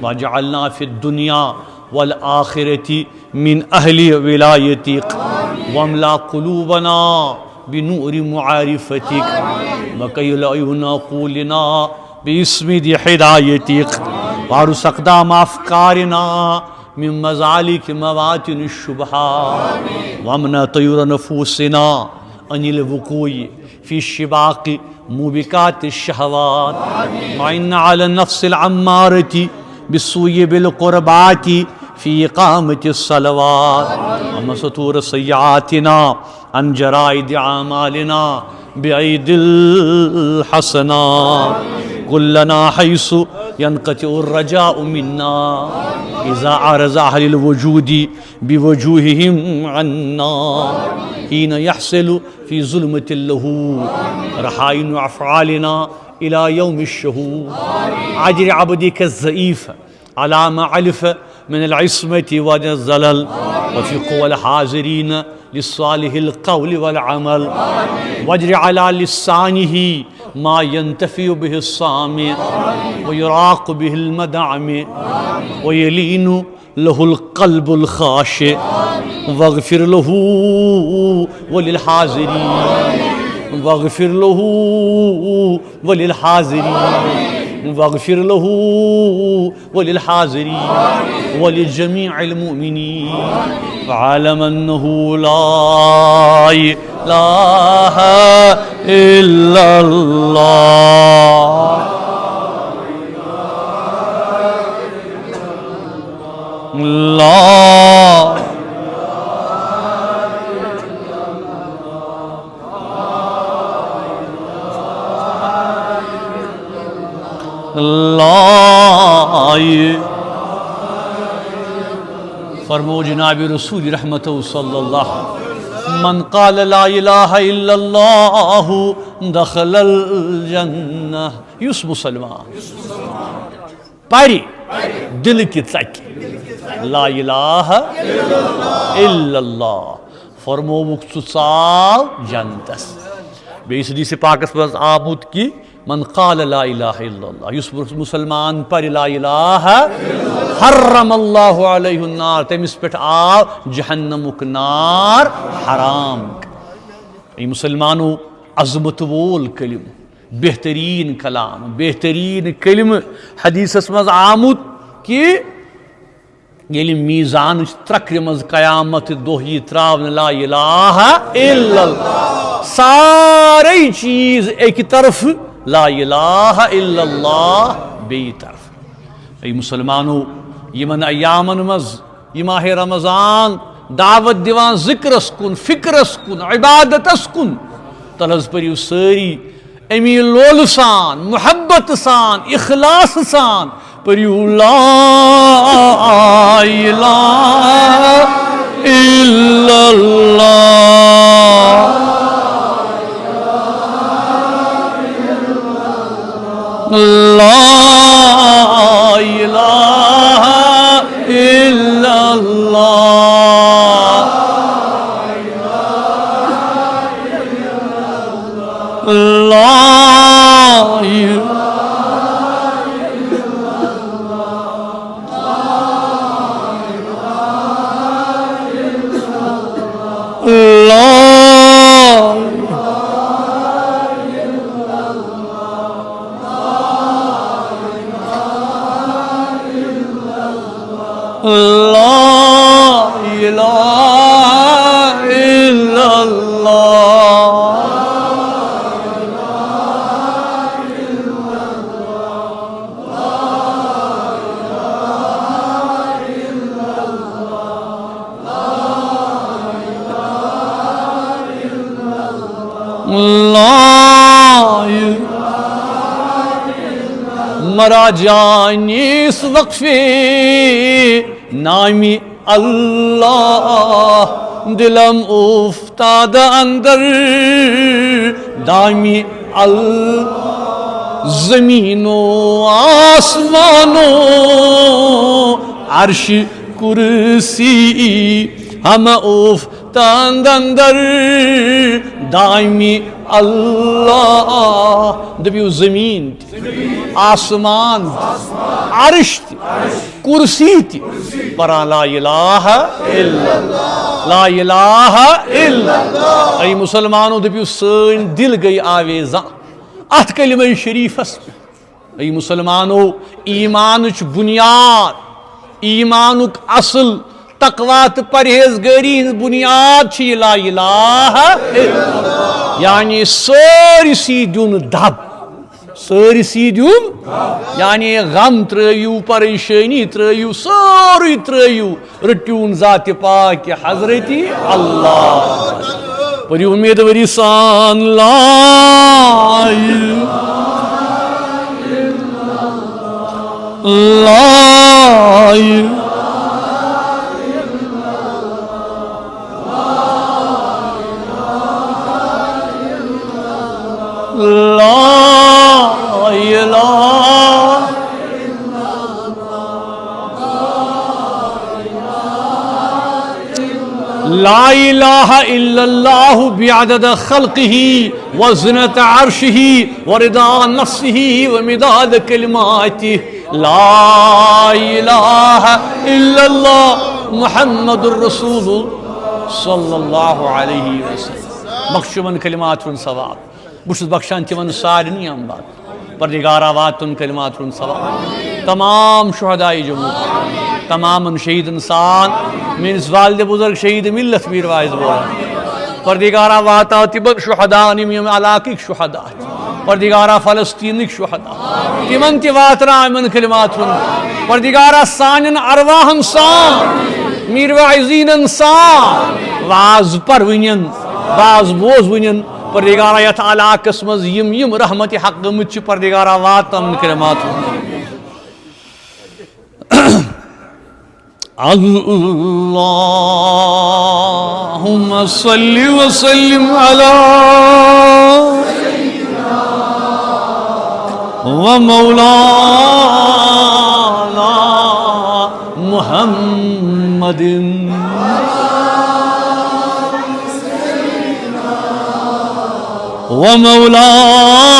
واجعلنا فی الدنیا والآخرة من اہل ولایتک واملا قلوبنا بنور معارفتک وکیل عیون عقولنا باسمد ہدایتک وارس اقدام افکارنا من مزالک مواطن الشبہات وامنا طیر نفوسنا عن الوقوع فی شباق موبقات الشہوات وعن علی النفس العمارة بالسوء بالقربات فی اقامت الصلوات ومن ستور سیئاتنا عن جرائد اعمالنا بعید الحسنات قل لنا حيث ينقطع الرجاء منا اذا عرض اهل الوجود بوجوههم عنا حين يحصل في ظلمة اللهو رحائن افعالنا الى يوم الشهود عجر عبدك الضعيف على ما علف من العصمة والزلل وفي قوى الحاضرين للصالح القول والعمل واجر على لسانه ما ينتفع به الصامع ويراق به المدعم ويلين له القلب الخاشع واغفر له وللحاضرين واغفر له وللحاضرين واغفر له وللحاضرين ولجميع المؤمنين فعلم أنه لا إله إلا الله لا فرمو جناب رسول رحمت صلی اللہ من قال لا الہ الا اللہ دخل الجنہ یس مسلمان پاری دل کی ژکہِ لا الہ الا اللہ فرمووُکھ ژٕ ژاو جنتس بیٚیہِ حدیث پاکس منٛز آمُت کہ من قال لا الہ الا اللہ یس مسلمان پر لا الہ حرم اللہ علیہ النار تمس پہ آو جہنمک نار حرام ای مسلمانو عظمت وول کلم بہترین کلام بہترین کلم حدیثس مز آمت کہ یل میزان ترکر مز قیامت دہ یہ تراون لا الہ الا اللہ سارے چیز ایک طرف لا الہ الا اللہ بی طرف ای مسلمانو یمن ایامن مز یہ ماہ رمضان دعوت دیوان ذکرس کن فکرس کن عبادتس کن تلز پریو ساری امی لول سان محبت سان اخلاص سان پریو لا الہ الا اللہ لا الہ الا اللہ لا مرا جانی اس وقفے نامی اللہ دلم افتاد اندر دامی زمین و آسمانو عرش کرسی ہم افتاد اندر دائمی اللہ دبیو زمین آسمان عرش کرسی تی پران لا الہ الا اللہ لا الہ الا اللہ ای مسلمانو دبیو سن دل گئی آویزاں ات کلمہ شریفس ای مسلمانو ایمانچ بنیاد ایمانک اصل تقوی تو پرہیزگاری ہز بنیاد چھ لا الہ الا اللہ یعنی سارسی دیون دب سارسی دیون یعنی غم ترائیو پریشانی ترائیو ساری ترائیو رٹیون ذات پاک حضرت اللہ پری امید وری سان لا لا الہ الا اللہ بعدد خلقہ وزنت عرشہ ورضا نفسہ ومداد کلماتہ لا الہ الا اللہ محمد الرسول صلی اللہ علیہ وسلم مخشومن کلمات ثواب بس بخشان تمن سارنی بات پردگارا واتن کلمات ثواب تمام شہدائی جموں تمام شہید انسان میرس والد بزرگ شہید ملت میر وائز بولا پردگارا واتا تبق شہداء نمیم علاقی شہداء پردگارا فلسطینک شہداء تمن تیواترا من کلمات پردگارا سانن ارواح انسان میر وائزین انسان واز پر ونین واز بوز ونین پردگارا یت علاقس مز یم رحمت حق مچ پردگارا واتا من کلمات اللہم صلی وسلم علی ومولانا محمد ومولانا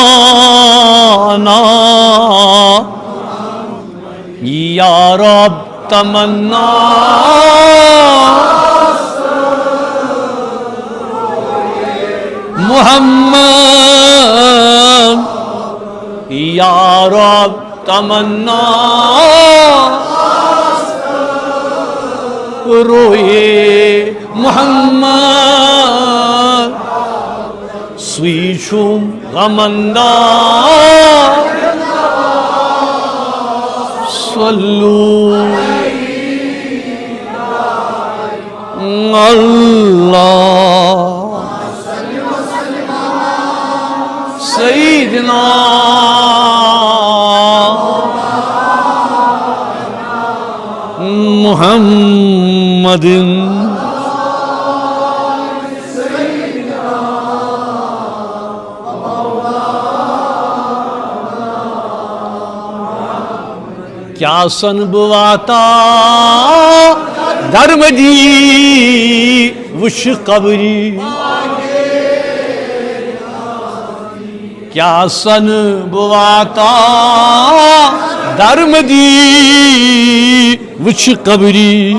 یا رب تمنا محمد یا رب تمنا روئے محمد سویچم غمندہ صلو اللہ سیدنا محمد کیا سن بواتا درم دی وش قبری کیا سن بواتا درم دی وش قبری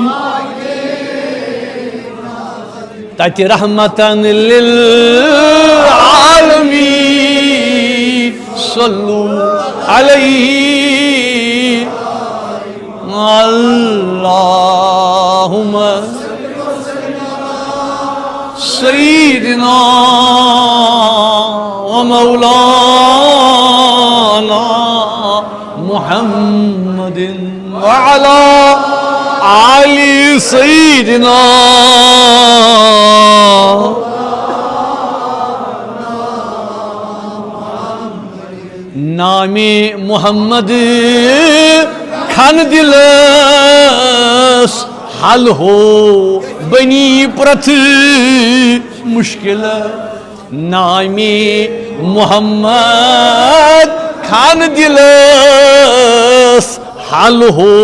تاتی رحمتاً للعالمین صلو علیہ اللہم سیدنا ومولانا محمد وعلى آل سیدنا نام محمد کھن دلس حل ہو بنی پرت مشکل نام محمد کھن دلس حل ہو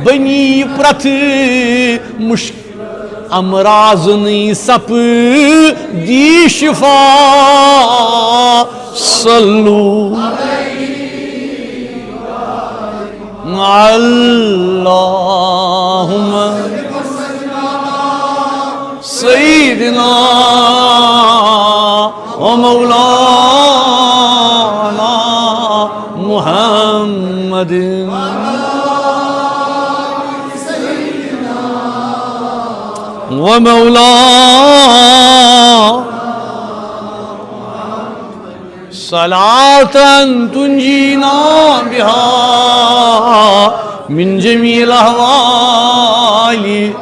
بنی پرت مشکل امراض سپ دی شفا صلو اللہم سیدنا و مولانا محمد و مولانا صلاة تنجینا بها من جميع الأهوال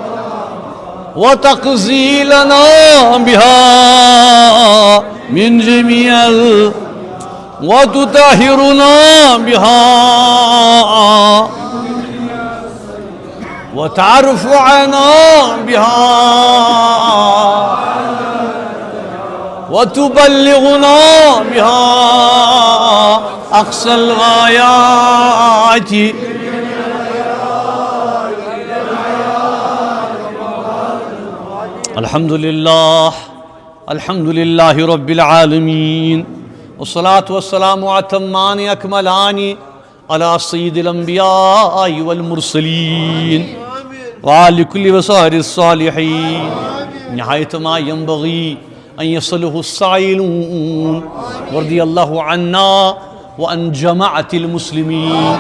وتقضي لنا بها من جميع وتطهرنا بها وترفعنا بها وتبلغنا بها أقصى الغايات الحمد لله رب العالمين والصلاة والسلام أتمان أكملان على سيد الأنبياء والمرسلين وعلى كل وصائر الصالحين نهاية ما ينبغي أن يصله السائلون ورضي الله عنا وعن جماعة المسلمين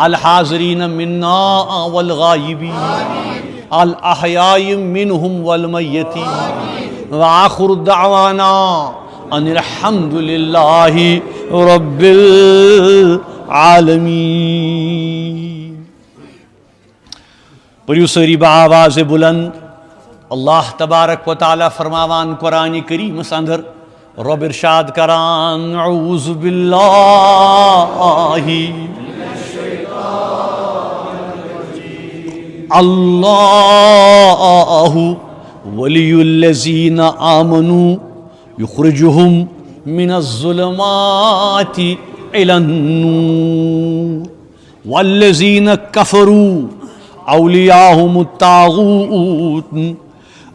الحاضرين منا والغائبين الأحياء منهم والميتين وآخر دعوانا أن الحمد لله رب العالمين. پریو سری بآواز بلند اللہ تبارک و تعالی فرماوان قرآن کریم اندر رب ارشاد کران اعوذ باللہ اللہ ولی الذین آمنوا یخرجہم من الظلمات الى النور والذین کفروا اولیاءہم الطاغوت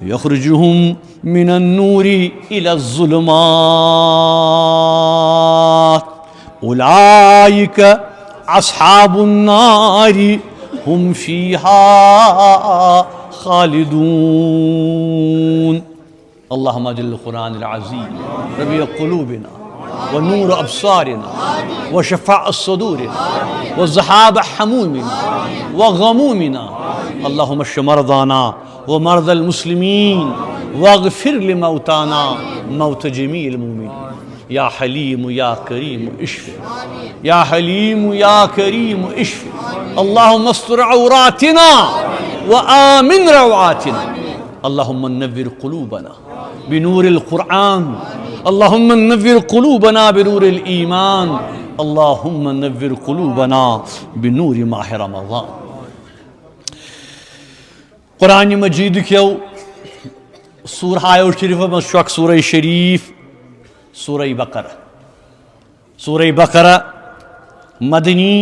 یخرجہم من النور الى الظلمات اولئک اصحاب النار ہم فیہا خالدون. اللہم اجعل القرآن العظیم ربیع قلوبنا ونور ابصارنا وشفاء صدورنا وذهاب حمومنا وغمومنا. اللہم اشف مرضانا ومرضى المسلمين واغفر لموتانا موت جميع المؤمنين. یا حلیم یا کریم اشف یا حلیم یا کریم اشف. اللہم استر عوراتنا وآمن روعاتنا. اللہم نور قلوبنا بنور القرآن. اللہم نور قلوبنا بنور الایمان. اللہم نور قلوبنا بنور ماہ رمضان. قرآن مجید کیو سورہ شریف مشوق سورہ شریف سورہ بقرہ. سورہ بقرہ مدنی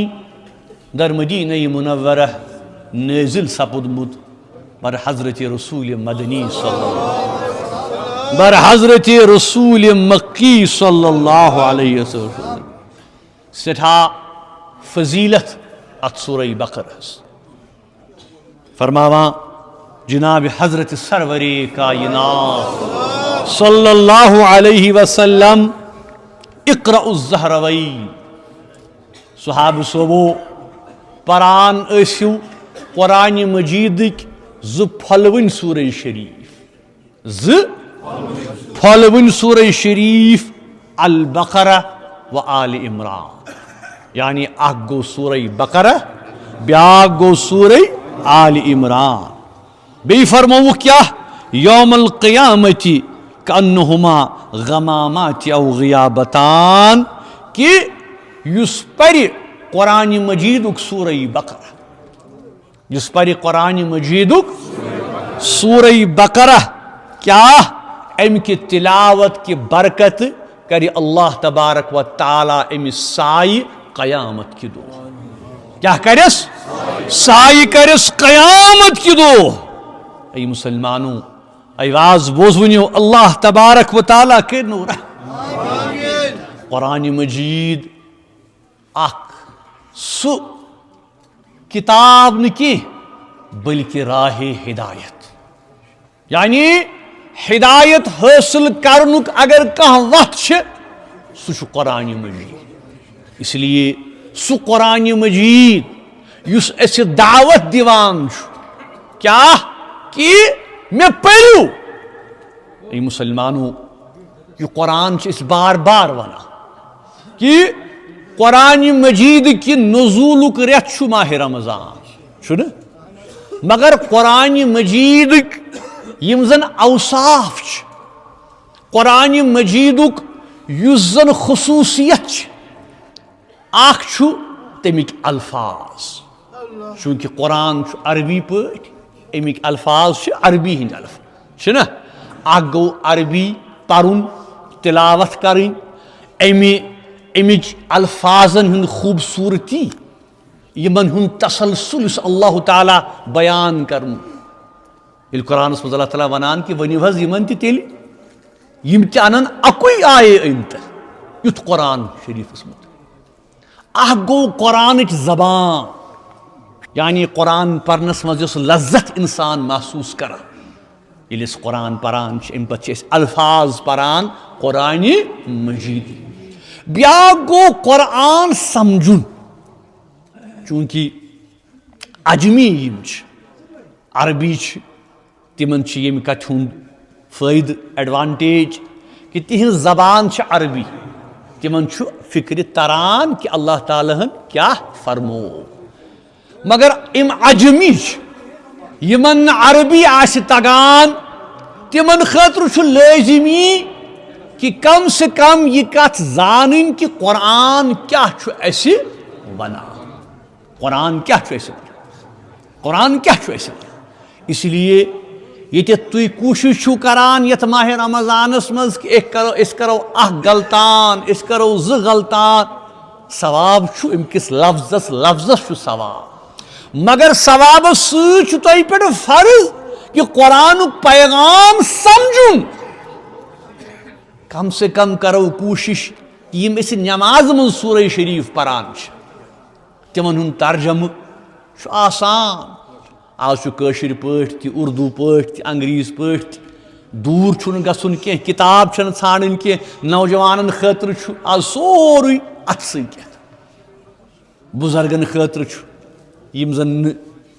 در مدینہ منورہ نازل سپدمت بر حضرت رسول مدنی صلی اللہ بر حضرت رسول مکی صلی اللہ علیہ وسلم. سٹھا فضیلت ات سورہ بقرہ فرماواں جناب حضرت سرور کائنات صلی اللہ علیہ وسلم اقرأ الزہروین. صحابہ صوبو پران اسیو قرآن مجیدک ز پھلون سورہ شریف. ز پھلون سورہ شریف البقرہ و آل عمران. یعنی اکھ گو سورہ بقرہ بیاکھ گو سورہ آل عمران. بی فرمو کیا یوم القیامتی کانہما غمامات او غیابتان کہ یس پری قرآن مجیدک سورہ بقرہ یس پری قرآن مجیدک سورہ بقرہ کیا ام کی تلاوت کی برکت کری اللہ تبارک و تعالی ام سائی قیامت کی دو. کیا کرس سائی کرس قیامت کی دو. ای مسلمانوں ای واز بوزونیو اللہ تبارک و تعالیٰ کے نور قرآن مجید اخ سو کتاب نکی بلکہ راہ ہدایت، یعنی ہدایت حاصل کرنک اگر کان وقت سہ قرآن مجید۔ اس لیے سہ قرآن مجید یس اس دعوت دیوان کیا کہ میں پڑھو۔ ای مسلمانوں یہ قرآن اس بار بار ونا کہ قرآن مجید کی نزولک ریت ماہ رمضان مگر قرآن مجید یم زن اوصاف قرآن مجیدک یس زن خصوصیت اخ تمیک الفاظ، چونکہ قرآن عربی پاٹ امیک الفاظ عربی ہند الفاظ نا اخ گو عربی پرن تلاوت کریں امچ الفاظن ہند خوبصورتی یمن ہند تسلسل اللہ تعالیٰ بیان کرن یل قرآن مز اللہ تعالیٰ ونان کہ ونیو حظ یمن تیل یم تہ انن اکوئی آئے انت یتھ قرآن شریف مت اخ گو قرآنچ زبان، یعنی قرآن پرنس مز یس لذت انسان محسوس کران یل اس قرآن پران ام پتہ الفاظ پران قرآن مجید۔ بیا گو قرآن سمجھن، چونکہ عجمی یم عربی تمن یم کتھ ہند فائدہ ایڈوانٹیج کہ تہذ زبان عربی، تمن فکر تران کہ اللہ تعالیٰ ہن کیا فرمو، مگر ام عجمی یمن عربی آس تگان تمن خاطر لازمی کہ کم سے کم یہ کت زانن کہ قرآن کیا اس ونان، قرآن کیا اس قرآن کیا اس۔ اس لیے یہ تھی کوشش کران یت ماہ رمضانس مز کہ اس کرو اخ غلطان اس کرو ز غلطان، ثواب امکس لفظس ثواب، مگر ثواب سی پہ فرض کہ قرآن پیغام سمجھن۔ کم سے کم کرو کوشش یم اس نماز من سورہ شریف پران تمن ہند ترجمہ آسان، آج کاشر پاٹ تہ اردو پاٹ تہ انگریز پاٹ تہ دور چھن گژھن کی کتاب چھن ژھانڈن کی نوجوانن خاطر آج سوری ات سۭتۍ بزرگن خاطر یم زن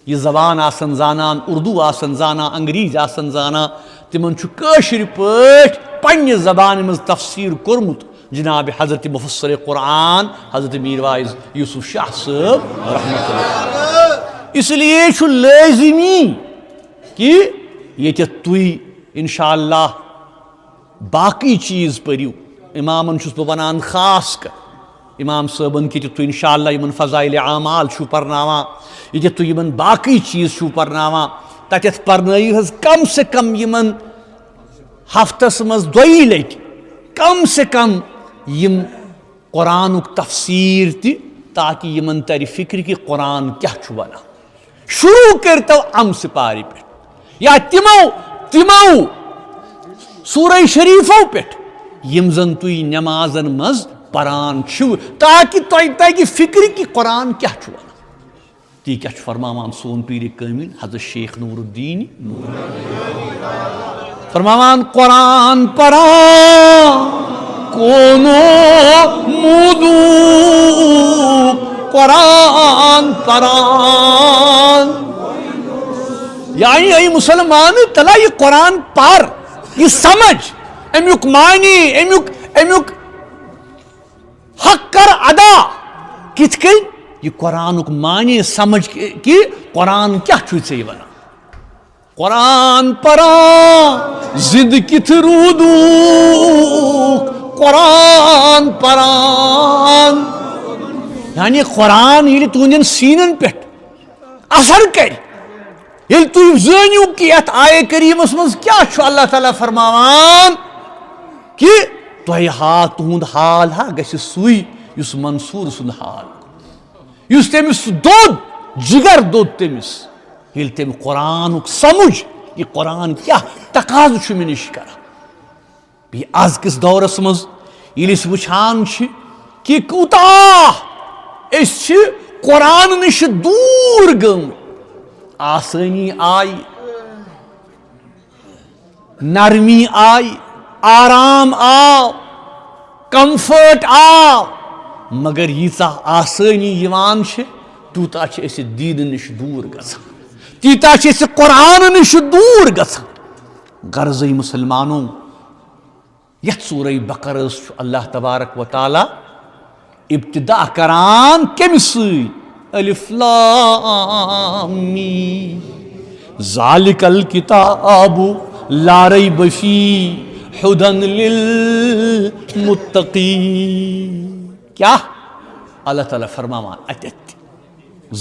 یہ زبان آسن زانان، اردو آسن زانان، انگریز آسن زانان، تمن کاشر پاٹ پنہ زبان مز تفسیر کورمت جناب حضرت مفسر قرآن حضرت میر وائز یوسف شاہ صاحب رحمۃ اللہ۔ اس لیے لازمی کہ یہ تھی انشاءاللہ باقی چیز پریو، امامن چھس بہ ونان خاص کر امام صٲبن کہ تھی انشاءاللہ یمن فضائل اعمال چھو پرناوان، یہ تھی یمن باقی چیز چھو پرناوان تتھ پرنٲیو حظ کم سے کم یمن ہفتس مز دوئی لٹہ کم سے کم یم قرآنک تفسیر تہ تاکہ یمن تر فکر کہ قرآن کیا چھو ونان۔ شروع کرتو ام سپارِ پہ یا تمو سورہ شریفو پہ یم زن تھی نمازن مز پران چھو تاکہ تہ تگہ فکر کہ قرآن کیا چھو ونان۔ تی کیا فرماوان سون پیر کامل حضرت شیخ نور الدین فرماوان قرآن پران کونو مودو قرآن پران، یعنی ای مسلمان تلا یہ قرآن پر یہ سمجھ امیک معنی امیک حق کر ادا کت کن یہ قرآنک معنی سمجھ کہ قرآن کیا چھے ونان۔ قرآن پران زد کت رودو قرآن پران، یعنی قرآن یل تہندین سینن پہ اثر کر، یل تھی زانیو کہ یت آئے کریمس مز کیا چھو اللہ تعالیٰ فرماوان کہ تہ تہند حال گژھِ سُے یس منصور سند حال، یس تمس دود جگر دود تمس یل تم قرآنک سمجھ یہ قرآن کیا تقاض چھُ مےٚ نِش کران بیٚیہِ آزکِس دورس منٛز ییٚلہِ أسۍ وٕچھان چھِ کہ کوٗتاہ أسۍ چھِ قرآن نِش دوٗر گٔمٕتۍ آسٲنی آیہِ نرمی آئی آرام آو کمفٲٹ آو مگر ییٖژاہ آسٲنی یِوان چھِ تیوٗتاہ چھِ أسۍ دیٖنہٕ نِش دوٗر گژھان تیٖتاہ چھِ أسۍ قرآن نِش دوٗر گژھان غرضے مُسلمانو یتھ سورہ بقرہ چھُ اللہ تبارک و تعالیٰ ابتدا کران کمہِ سۭتۍ الف لام میٖم ذالک الکتاب لا ریب فیہ ھدی للمتقین کیا اللہ تعالیٰ فرماوان اتیتھ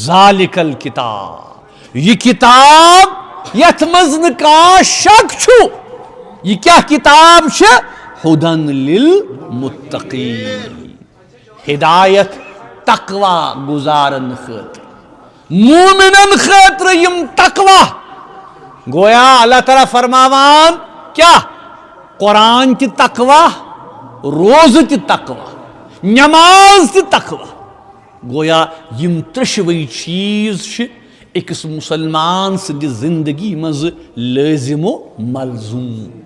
ذالک الکتاب یہ کتاب یتھ منٛز نہٕ کانٛہہ شک چھُ یہ کیا کتاب چھِ ھدی للمتقین ہدایت تقوی گزارن خٲطرٕ مومنن خٲطرٕ یم تقوی گویا اللہ تعالیٰ فرماوان کیا قرآن تہِ تقوی روزٕ تہِ تقوی نماز تہِ تقوی گویا یم ترٛشوَے چیٖز چھِ أکِس مُسلمان سٕنٛدِ زندگی منٛز لٲزِم و ملزوٗم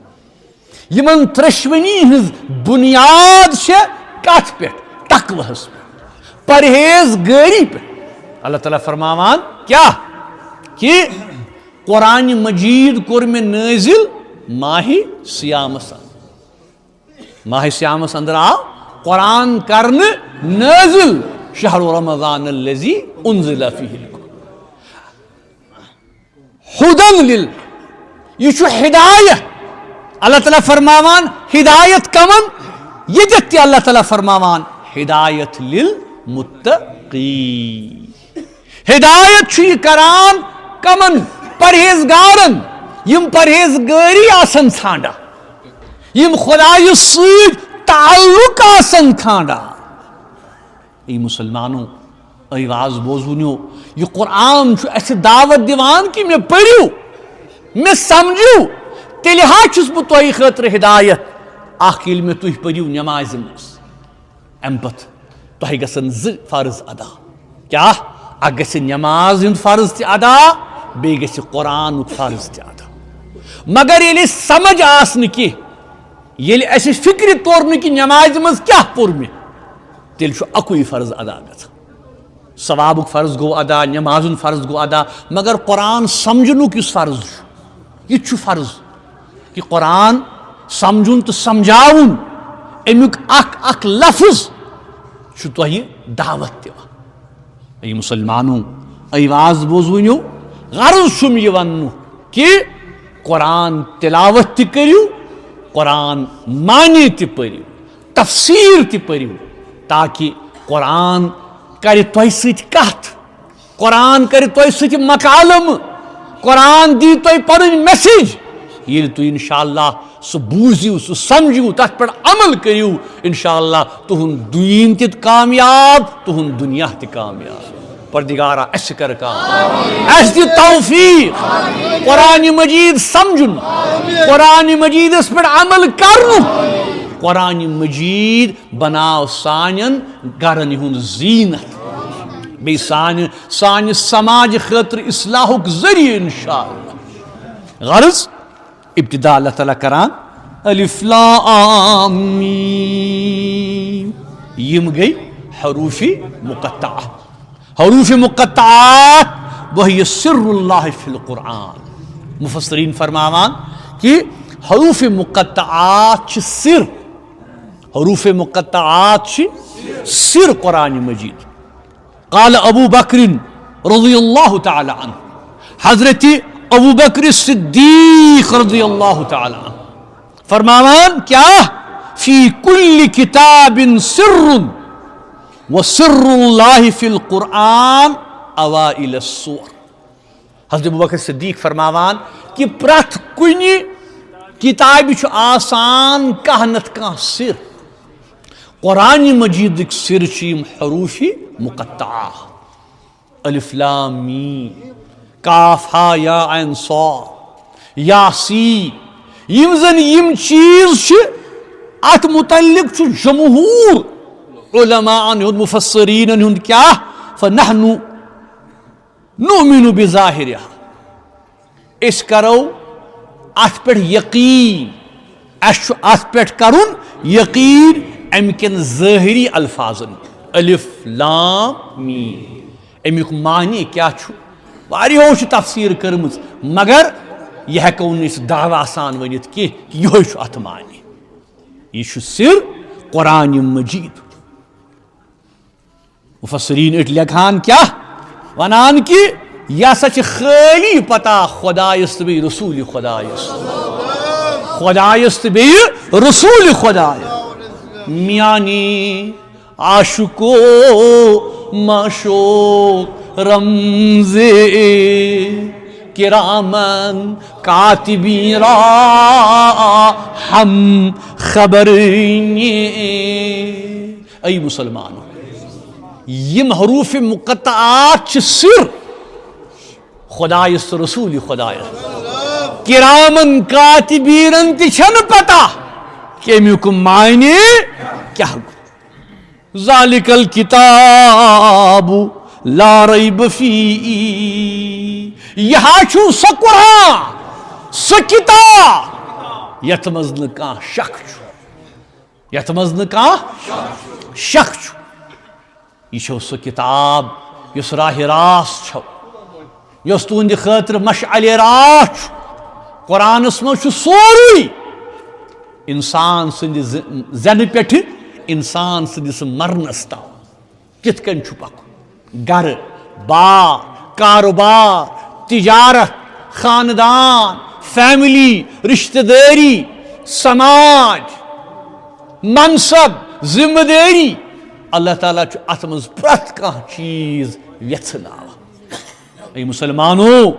یمن ترٛشوٕنی ہٕنٛز بُنیاد چھےٚ کتھ پٮ۪ٹھ تقویٰہس پٮ۪ٹھ پرہیز گٲری پٮ۪ٹھ اللہ تعالیٰ فرماوان کیا کہ قرآن مجید کوٚر مےٚ نٲزِل ماہِ سیامس ماہِ سیامس اندر آو قرآن کرنہٕ نٲزِل شہر رمضان الذی انزل فیہ ھدی لل یہ چھُ ہدایت اللہ تعالیٰ فرماوان ہدایت کمن ییٚتٮ۪تھ تہِ اللہ تعالیٰ فرماوان ہدایت للمتقین ہدایت چھُ یہِ کران کمن پرہیزگارن یم پرہیزگٲری آسن ژھانڈان یم خدایس سۭتۍ تعلق آسن ژھانڈان ای مسلمانو ای واز بوزوٗنیو یہ قرآن چھُ اسہِ دعوت دِوان کہ مےٚ پٔرِو مےٚ سمجھِو تیٚلہِ حظ چھُس بہٕ تۄہہِ خٲطرٕ ہدایت اکھ ییٚلہِ مےٚ تُہۍ پٔرِو نٮ۪مازِ منٛز امہِ پتہٕ تۄہہِ گژھن زٕ فرض ادا کیٛاہ اکھ گژھِ نٮ۪ماز ہُنٛد فرض تہِ ادا بیٚیہِ گژھِ قرآنُک فرض تہِ ادا مگر ییٚلہِ اَسہِ سمجھ آسہِ نہٕ کینٛہہ ییٚلہِ اَسہِ فِکرِ توٚر نہٕ کہِ نٮ۪مازِ منٛز کیٛاہ پوٚر مےٚ تیٚلہِ چھُ اکُے فرض ادا گژھان ثوابُک فرض گوٚو ادا نٮ۪ماز ہُنٛد فرض گوٚو ادا مگر قرآن سمجھنُک یُس فرض چھُ یہِ تہِ چھُ فرض کہ قرآن سمجھُن تہٕ سمجھاوُن امیُک اکھ اکھ لفظ چھُ تۄہہِ دعوت دِوان ای مسلمانو ای واز بوزوٗنیو غرض چھُم یہِ وننُک کہ قرآن تلاوت تہِ کٔرِو قرآن معنے تہِ پٔرِو تفسیٖر تہِ پٔرِو تاکہ قرآن کرِ تۄہہِ سۭتۍ کتھ قرآن کرِ تۄہہِ سۭتۍ مکالمہٕ قرآن دی تۄہہِ پنٕنۍ میسیج ییٚلہِ تُہۍ انشاء اللہ سُہ بوٗزِو سُہ سمجھِو تتھ پٮ۪ٹھ عمل کٔرِو انشاء اللہ تُہُنٛد دیٖن تہِ کامیاب تُہُنٛد دُنیا تہِ کامیاب پردگارا اسہِ کر کام اسہِ دِ توفیق قرآن مجید سمجھُن قرآن مجیدس پٮ۪ٹھ عمل کرنُک قرآن مجید بناو سانٮ۪ن گرن ہُنٛد زیٖنت بیٚیہِ سانہِ سماج خٲطرٕ اصلاحُک ذٔریعہٕ انشاء اللہ غرض ابتدا اللہ تعالیٰ کران الف لام میٖم یم گٔے حروف مقطعہ حروف مقطعات وہی سر اللہ فی القرآن مفسرین فرماوان کہ حروف مقطعات چھِ سر حروف مقطعات چھِ سر قرآن مجید قال ابو بکر رضی اللہ تعالی عنہ حضرت ابو بکر صدیق رضی اللہ تعالی عنہ فرماوان کیا فی کل کتاب سر وسر اللہ فی القرآن اوائل السور حضرت ابو بکر صدیق فرماوان کہ پرٛٮ۪تھ کُنہِ کتابہِ چھُ آسان کانٛہہ نتہٕ کانٛہہ سر قرآن مجیدٕکۍ سر چھِ یِم حروف مقطعہ الف لام میٖم کاف ہا یا عین صاد یاسین یم زن یم چیز چھ ات متعلق چھ جمہور علماء ہند مفسرین ہند کیا فنحن نؤمن بظاہرها اس کرو ات پہ یقین اس ات پہ کرن یقین امکن ظاہری الفاظن الف لام میم امیک معنی کیا چھ واریہو چھ تفسیر کرمز مگر یہ ہیکو نس دعویٰ سان ونت کی یہ چھ ات معنی یہ چھ سر قرآن مجید مفسرین اٹ لکھان کیا ونان کی یہ سا چھ خالی پتہ خدایس تو بی رسول خدایس خدایس تو بی رسول خدایس میانی عاشقو معشوق رمز کرامن کاتبین را ہم خبرنی ای مسلمانوں یم حروف مقطعات چھ سر خدایس رسول خدایس کرامن کاتبین تی چھن پتہ کہ امیک معنی کیا گو ذالک الکتاب لا ریب فیہ یہاں چھو سا قرآن سا کتاب یت مز نہ شک چھو یت مز نہ شک چھو یہ چھو سا کتاب یس راہ راست چھو یس تہند خاطر مشعل راہ چھو قرآنس مز چھو سوری انسان سند زن پہ انسان سندس مرنس تام کت کن چھو پکن گھر بار کاروبار تجارت خاندان فیملی رشتہ داری سماج منصب ذمہ داری اللہ تعالیٰ ات مز پرت کان چیز یژھناوان اے مسلمانو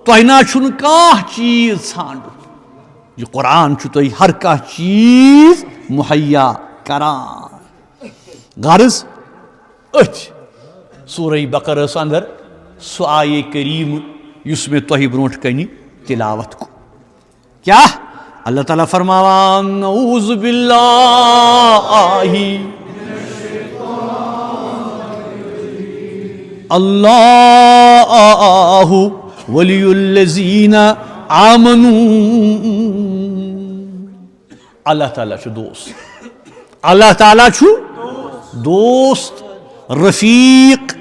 تہ نا چھن کان چیز ژھانڈن یہ قرآن چھ تہ ہر کان چیز مہیا کران غرض اتھ سورہ بقرہ اندر سو آیے کریم یس میں تہ برونٹ کنی تلاوت کو کیا اللہ تعالیٰ فرماوان اعوذ باللہ اللہ ولی الذین آمنوا اللہ تعالیٰ چھ دوست اللہ تعالیٰ چھ دوست رفیق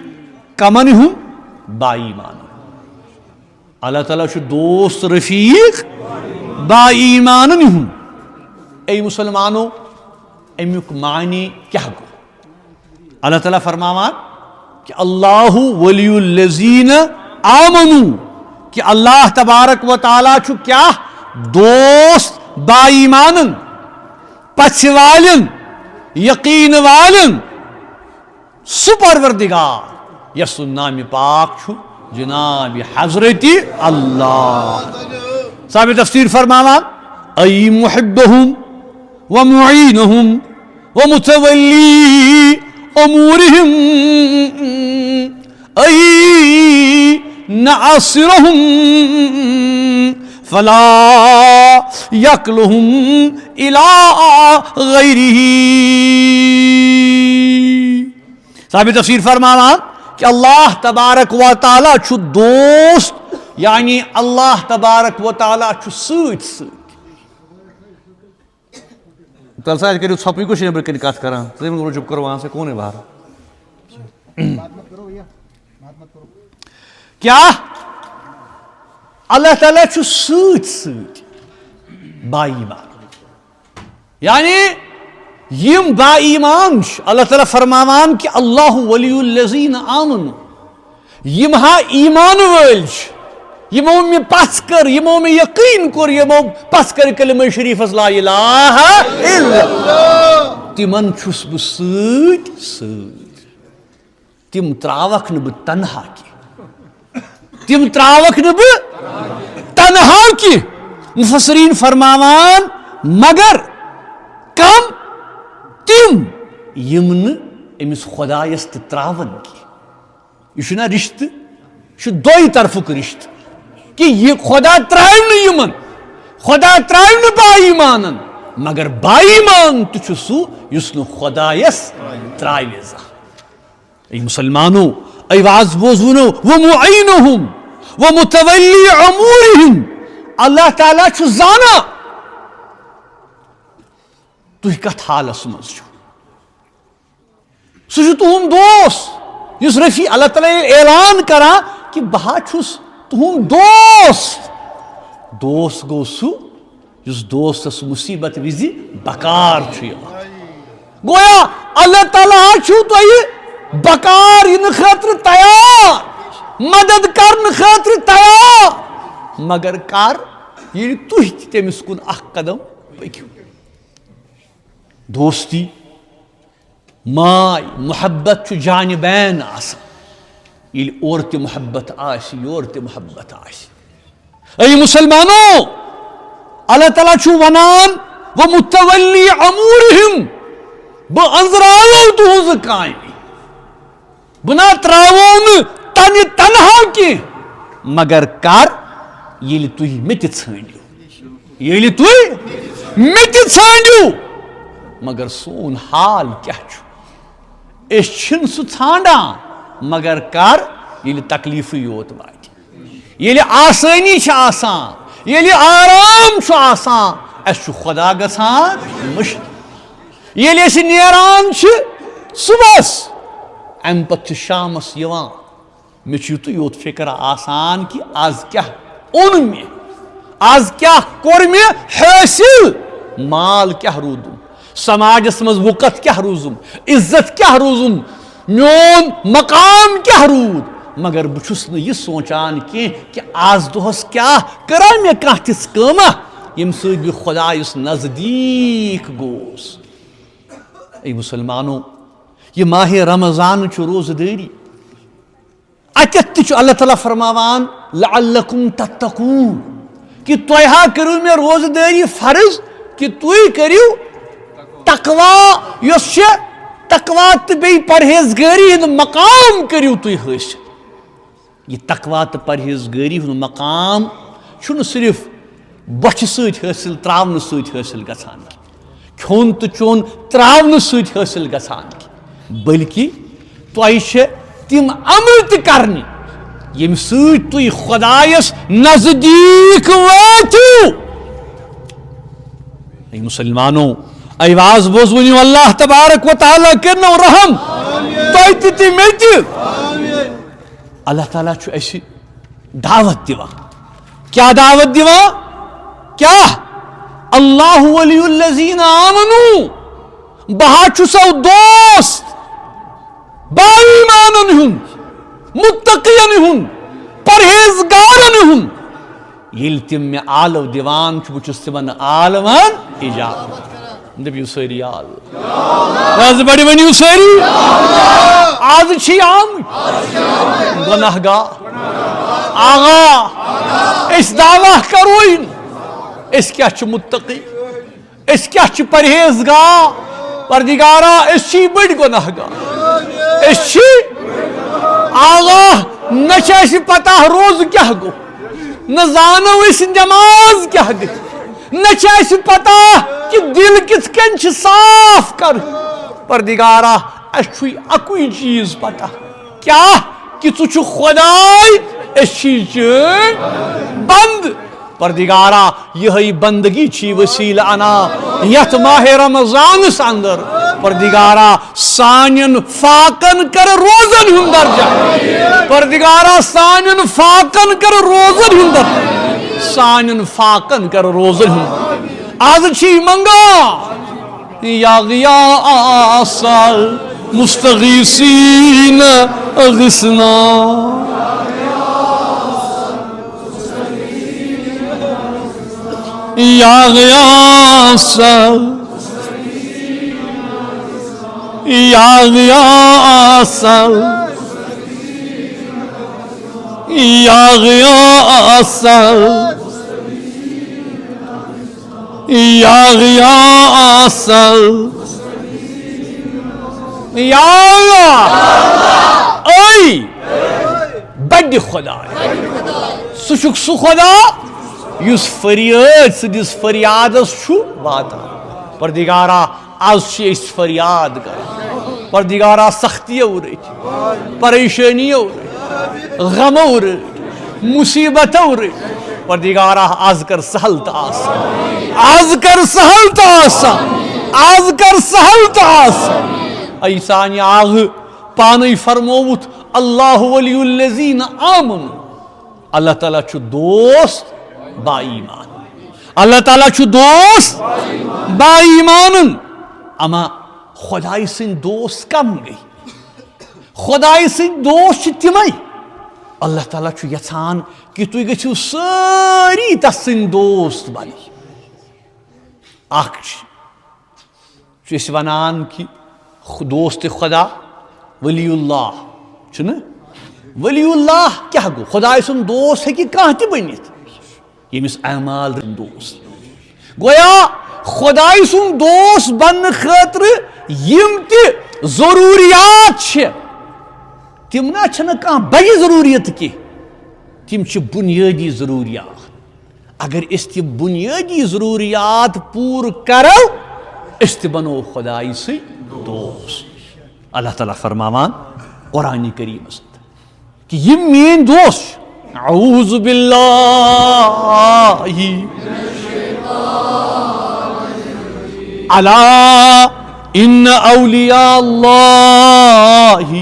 کمن ہوں با ایمان اللہ تعالیٰ چھ دوست رفیق با ایمان ہوں اے مسلمانوں امیک معنی کیا گو اللہ تعالیٰ فرماوان کہ اللہ ولی الذین آمنوا کہ اللہ تبارک و تعالیٰ چھو کیا دوست با ایمانن پچھ والن یقین والن سپروردگار یس نام پاک چھو جناب حضرت اللہ صاحب تفسیر فرماوان ای محبہم ومعینہم ومتولی امورہم ای ناصرہم فلا یکلہم الی غیرہ صاحب تفسیر فرماوان کہ اللہ تبارک و تعالیٰ چھو دوست یعنی اللہ تبارک و تعالیٰ چھو سوچ سوچ تل سا کریو چھپی کو شنبر کے نکات کران تم کو چپ کرو وہاں سے کون ہے باہر کیا اللہ تعالیٰ چھو سوچ سوچ با ایمان یعنی یم با ایمان اللہ تعالیٰ فرماوان کہ اللہ ولی الذین آمنوا یم ہا ایمان ول یمو میں پس کر یمو میں یقین کر یمو پس کر کلمہ شریف لا الہ الا اللہ تمن چھس بہ سۭتۍ سۭتۍ تم تراوکھ نہ بہ تنہا کی تم تراوکھ نہ بہ تنہا کی مفسرین فرماوان مگر کم تم یم امس خدایس تراون کی یہ رشتہ یہ دوئی طرفک رشتہ کہ یہ خدا ترائیو نہ یمن خدا ترائیو نہ با ایمانن مگر با ایمان تو سو یس نو خدا یس ترائیو زا ای مسلمانو ای واز بوزونو ومعینہم ومتولی امورہم اللہ تعالیٰ چھو زانا تُہۍ کتھ حالس منٛز چھُو سُہ چھُ تُہُنٛد دوست یُس رفیع اللہ تعالیٰ اعلان کران کہ بہا چھُس تُہُنٛد دوست گوٚو سُہ یُس دوستس مصیبت وِزِ بکار چھُ یِوان گویا اللہ تعالیٰ چھُو تۄہہِ بکار یِنہٕ خٲطرٕ تیار مدد کرنہٕ خٲطرٕ تیار مگر کر ییٚلہِ تُہۍ تہِ تٔمِس کُن اکھ قدم پٔکِو دوستی ماے محبت چھُ جانہِ بین آسان ییٚلہِ اورٕ تہِ محبت آسہِ یورٕ تہِ محبت آسہِ اے مسلمانو اللہ تعالیٰ چھُ ونان ومتولی امورہم بہٕ أنٛزراوو تُہنٛزٕ کامہِ بہٕ نا تراوو نہٕ تنہِ تنہا کینٛہہ مگر کر ییٚلہِ تُہۍ مےٚ تہِ ژھٲنٛڈِو ییٚلہِ تُہۍ مےٚ تہِ ژھٲنٛڈِو مگر سون حال کیٛاہ چھُ أسۍ چھِنہٕ سُہ ژھانڈان مگر کر ییٚلہِ تکلیٖفٕے یوت واتہِ ییٚلہِ آسٲنی چھِ آسان ییٚلہِ آرام چھُ آسان اَسہِ چھُ خۄدا گژھان مٔشِد ییٚلہِ أسۍ نیران چھِ صُبحس اَمہِ پتہٕ چھِ شامس یِوان مےٚ چھُ یُتُے یوت فِکر آسان کہ آز کیٛاہ اوٚن مےٚ آز کیٛاہ کوٚر مےٚ حٲصِل مال کیٛاہ روٗدُم سماجس منٛز وُقت کیٛاہ روٗزُم عزت کیٛاہ روٗزُم میون مقام کیٛاہ روٗد مگر بہٕ چھُس نہٕ یہِ سونٛچان کینٛہہ کہ آز دۄہس کیٛاہ کٔرا مےٚ کانٛہہ تِژھ کٲمہ ییٚمہِ سۭتۍ بہٕ خۄدایَس نزدیٖک گوس اے مسلمانو یہ ماہ رمضان چھُ روزٕ دٲری اتٮ۪تھ تہِ چھُ اللہ تعالیٰ فرماوان لعلکم تتقوٗن کہ تۄہہِ ہا کٔرِو مےٚ روزٕ دٲری فرض کہ تُہۍ کٔرِو تقوا یۄس چھِ تقوا تہٕ بیٚیہِ پرہیزگٲری ہُنٛد مقام کٔرِو تُہۍ حٲصِل یہ تقوا تہٕ پرہیزگٲری ہُنٛد مقام چھُنہٕ صرف بۄچھِ سۭتۍ حٲصِل تراونہٕ سۭتۍ حٲصِل گژھان کینٛہہ کھیوٚن تہٕ چیوٚن تراونہٕ سۭتۍ حٲصِل گژھان کینٛہہ بلکہ تۄہہِ چھِ تِم عمل تہِ کرنہِ ییٚمہِ سۭتۍ تُہۍ خۄدایس نزدیٖک وٲتِو اے مسلمانو اے واز بوزوٕنِو اللہ تبارک و تعالیٰ کٔرنو رحم تۄہہِ تہِ مےٚ تہِ اللہ تعالیٰ چھُ اَسہِ دعوت دِوان کیٛاہ دعوت دِوان کیٛاہ اللہ ولی الذین آمنو بہٕ ہا چھُسو دوست با ایمانن ہُنٛد متقین ہُنٛد پرہیزگارن ہُنٛد ییٚلہِ تِم مےٚ آلو دِوان چھُ بہٕ چھُس تِمن عالمن اجابت دٔپِو سٲری آز بڑِ ؤنِو سٲری آز چھِ آمٕتۍ گۄناہ گار آغا أسۍ دعوا کروے نہٕ أسۍ کیٛاہ چھِ متقی أسۍ کیٛاہ چھِ پرہیزگار پردگارا أسۍ چھِ بٔڑۍ گۄناہ گار أسۍ چھِ آغا نہ چھِ اَسہِ پتہ روزٕ کیٛاہ گوٚو نہ زانو أسۍ نٮ۪ماز کیٛاہ گٔے نہ چھِ اَسہِ پتہ کہ دل کِتھ کٔنۍ چھِ صاف کرٕنۍ پردگارا اَسہِ چھُے اکُے چیٖز پتہ کیٛاہ کہ ژٕ چھُکھ خۄداے أسۍ چھِ چٲنۍ بنٛد پردگارا یِہٕے بندگی چھی وسیلہ انا یتھ ماہ رمضانس اندر پردگارا سانین فاقن کر روزن ہُنٛد درجہ پردگارا سانین فاقن کر روزن ہُنٛد درجہ سانین فاقن کر روزن ہُنٛد آز چھی منگان یا غیاث المستغیثین اغثنا یا غیاث یا غیاث یا غیاث یا غیاث یا اللہ اے بڑِ خدائے سہ خدا یس فریاد سدس فریادس واتان پردگارا آز اس فریاد کر پردگارا سختیو رچ پریشانیو رچ غمو رچ مصیبتو رچ پردگارا آز کر سہل تا آسان آز کر سہل تا آسان آز کر سہل تا آسان ای سانی آغ پانی فرموت اللہ ولی الذین آمنوا اللہ تعالیٰ چھو دوست با ایمان اللہ تعالیٰ چھو دوست با ایمان اما خدای سن دوست کم گئی خدای سن دوست تمے اللہ تعالیٰ چھو یژھان کہ تُہۍ گٔژھِو سٲری تس سن دوست بنی اکھ چھِ أسۍ ونان کہ دوست خدا ولی اللہ چھُنہ ولی اللہ کیا گو خدای سن دوست ہیکہِ کانٛہہ تہِ بنِتھ ییٚمِس اعمال دوست گویا خدای سن دوست بننے خاطر یم تہِ ضروریات چھِ تم نہ چھنہ کانٛہہ بجہِ ضروریت کی تم چھ بنیادی ضروریات اگر اس تہِ بنیادی ضروریات پور کرو اس تہِ بنو خدای سی دوست اللہ تعالیٰ فرماوان قرآن کریم کہ یم مین دوست اعوذ باللہ الا ان اولیاء اللہ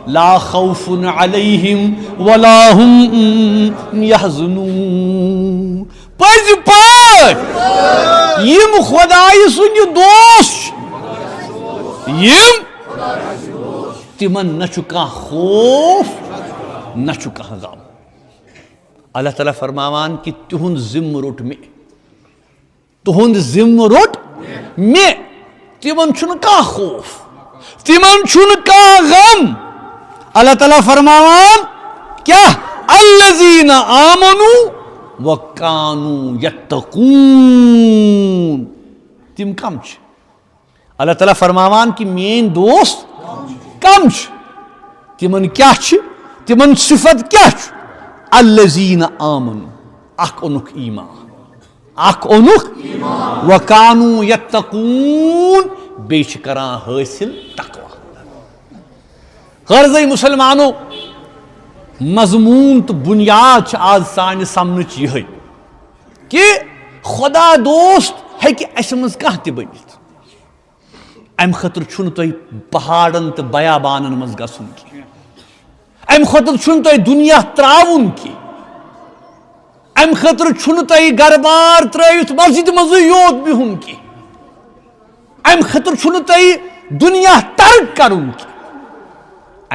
لا خوف علیہم ولا هم يحزنون پز پاٹ یم خدای سن دوست یم تمن نہ چھ کانٛہہ خوف نہ چھ کانٛہہ غم اللہ تعالیٰ فرماوان کہ تہند ذمہ روٹ مے تہند ذمہ روٹ مے تمن چھنہ کانٛہہ خوف تمن چھنہ کانٛہہ غم اللہ تعالیٰ فرماوان کیا الذین آمنوا وکانوا یتقون تم کم چھ اللہ تعالیٰ فرماوان کہ مین دوست کم چھ تمن کیا چھ تمن صفت کیا چھ الذین آمنوا اخ اونک ایمان اخ اونک وکانوا یتقون بیچ کران حاصل تقوی غرض مسلمانو مضمون تو بنیاد آج سانہ سمنچ یہ کہ خدا دوست ہیکہ اسہ مز کانٛہہ تہِ بنِتھ ام خاطر چھُنہ تۄہہِ پہاڑن تو بیابانن مز گژھُن کینٛہہ ام خاطر چھُنہ تۄہہِ دنیا تراوُن کینٛہہ ام خاطر چھُنہ تۄہہِ گھر بار ترٲوِتھ مسجد منٛزٕے یوت بِہُن کینٛہہ ام خاطر چھُنہ تۄہہِ دنیا ترک کرُن کینٛہہ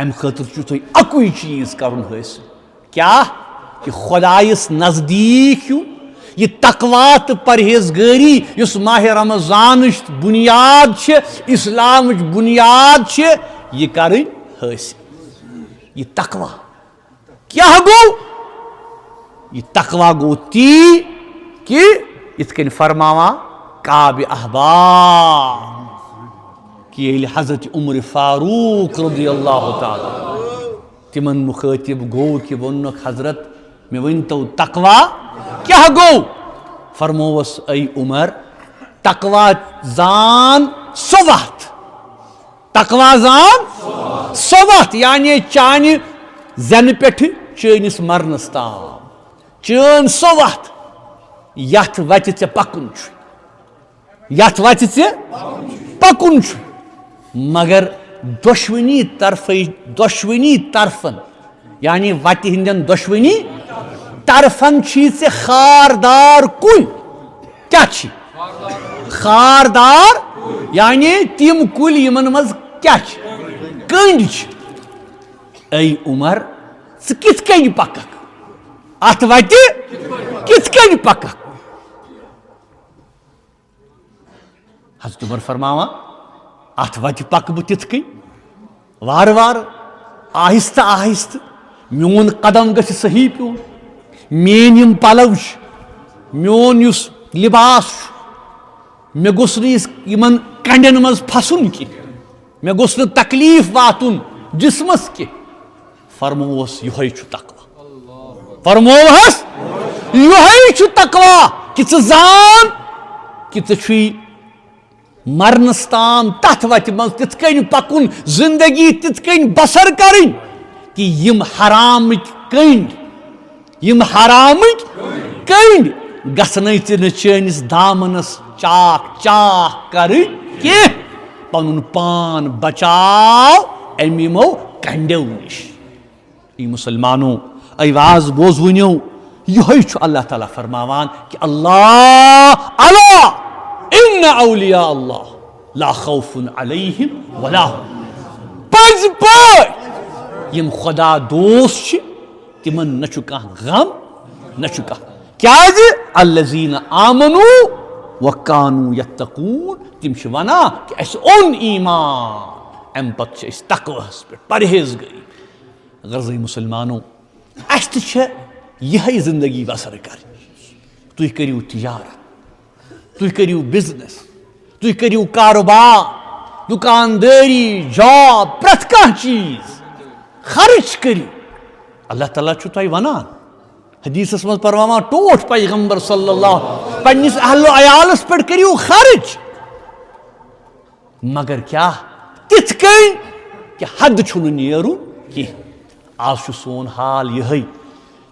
ام خاطر چھُ تۄہہِ اکوے چیز کرُن حٲصِل کیا کہ خدایس نزدیک ہیو یہ تقوا تو پرہیزگاری اس ماہ رمضان بنیاد چھ اسلام بنیاد چھ یہ کریں حاصل یہ تقوا کیا گو یہ تقوا گو تی کہ ات کن فرماوا کعب احبار کہ ییٚلہِ حضرت عمر فاروق رضی اللہ تعالی تمن مخاطب گو کہ ونک حضرت میں ونتو تقوا کیا گو فرموس اے عمر تقوا زان سو وقت تقوا زان سو وقت یعنی چانہ زن پہ چٲنِس مرنس تام چٲنۍ سو وقت یتھ وتہِ ژےٚ پکُن چھُ یتھ وتہِ ژےٚ پکُن چھُ مگر دۄشوٕنی طرفن یعنی وتہِ ہٕنٛدٮ۪ن دۄشوٕنی طرفن چھی ژےٚ خاردار کُلۍ کیا چھی خاردار یعنی تم کُلۍ یمن منٛز کیا چھ کٔنٛڈۍ چھ اے عمر ژٕ کِتھ کٔنۍ پککھ اتھ وتہِ کِتھ کٔنۍ پککھ حضرت عمر فرماوان اتھ وتہِ پکہٕ بہٕ تِتھ کٔنۍ وارٕ وارٕ آہستہ آہستہ میون قدم گژھِ صحیح پیوٚن میٲنۍ یِم پلو چھِ میون یُس لباس چھُ مےٚ گوٚژھ نہٕ یِمن کنڈٮ۪ن منٛز پھسُن کینٛہہ مےٚ گوٚژھ نہٕ تکلیٖف واتُن جسمس کینٛہہ فرمووس یِہوے چھُ تقوا فرموہس یہ چھ تقوی کہ ژٕ زان کہ ژےٚ چھُے مرنس تام تتھ وتہِ منٛز تِتھ کٔنۍ پکُن زندگی تِتھ کٔنۍ بسر کرٕنۍ کہ یم حرامٕکۍ کنڈ گژھنٕے ژٕ نہٕ چٲنِس دامنس چاک چاک کرٕنۍ کینٛہہ پنُن پان بچاو امہِ یِمو کنڈیو نش. ای مسلمانو ایواز بوزوٕنیو یہوے چھُ اللہ تعالیٰ فرماوان کہ اللہ ان اولیاء اللہ لا خوف علیہم ولا هم. پزِ پٲٹھۍ یم خدا دوست چھِ تمن نہ چھُ کانٛہہ غم نہ چھُ کانٛہہ. کیازِ الذین آمنوا وکانوا یتقون. تم چھِ ونان کہ اسہِ اوٚن ایمان امہِ پتہٕ چھِ أسۍ تقواہس پٮ۪ٹھ پرہیزگٲری. غرضی مسلمانو اسہِ تہِ چھےٚ یِہے زندگی بسر کرٕنۍ. تُہۍ کٔرِو تجارت، تُہۍ کٔرِو بزنس، تُہۍ کٔرِو کاروبار، دکاندٲری، جاب، پرٛٮ۪تھ کانٛہہ چیٖز خرچ کٔرِو. اللہ تعالیٰ چھُ تۄہہِ ونان حدیثس منٛز پرواوان ٹوٹھ پیغمبر صلی اللہ پننس اہل و عیالس پٮ۪ٹھ کٔرِو خرچ مگر کیٛاہ تِتھ کٔنۍ کہ حد چھُنہٕ نیرُن کینٛہہ. آز چھُ سون حال یِہے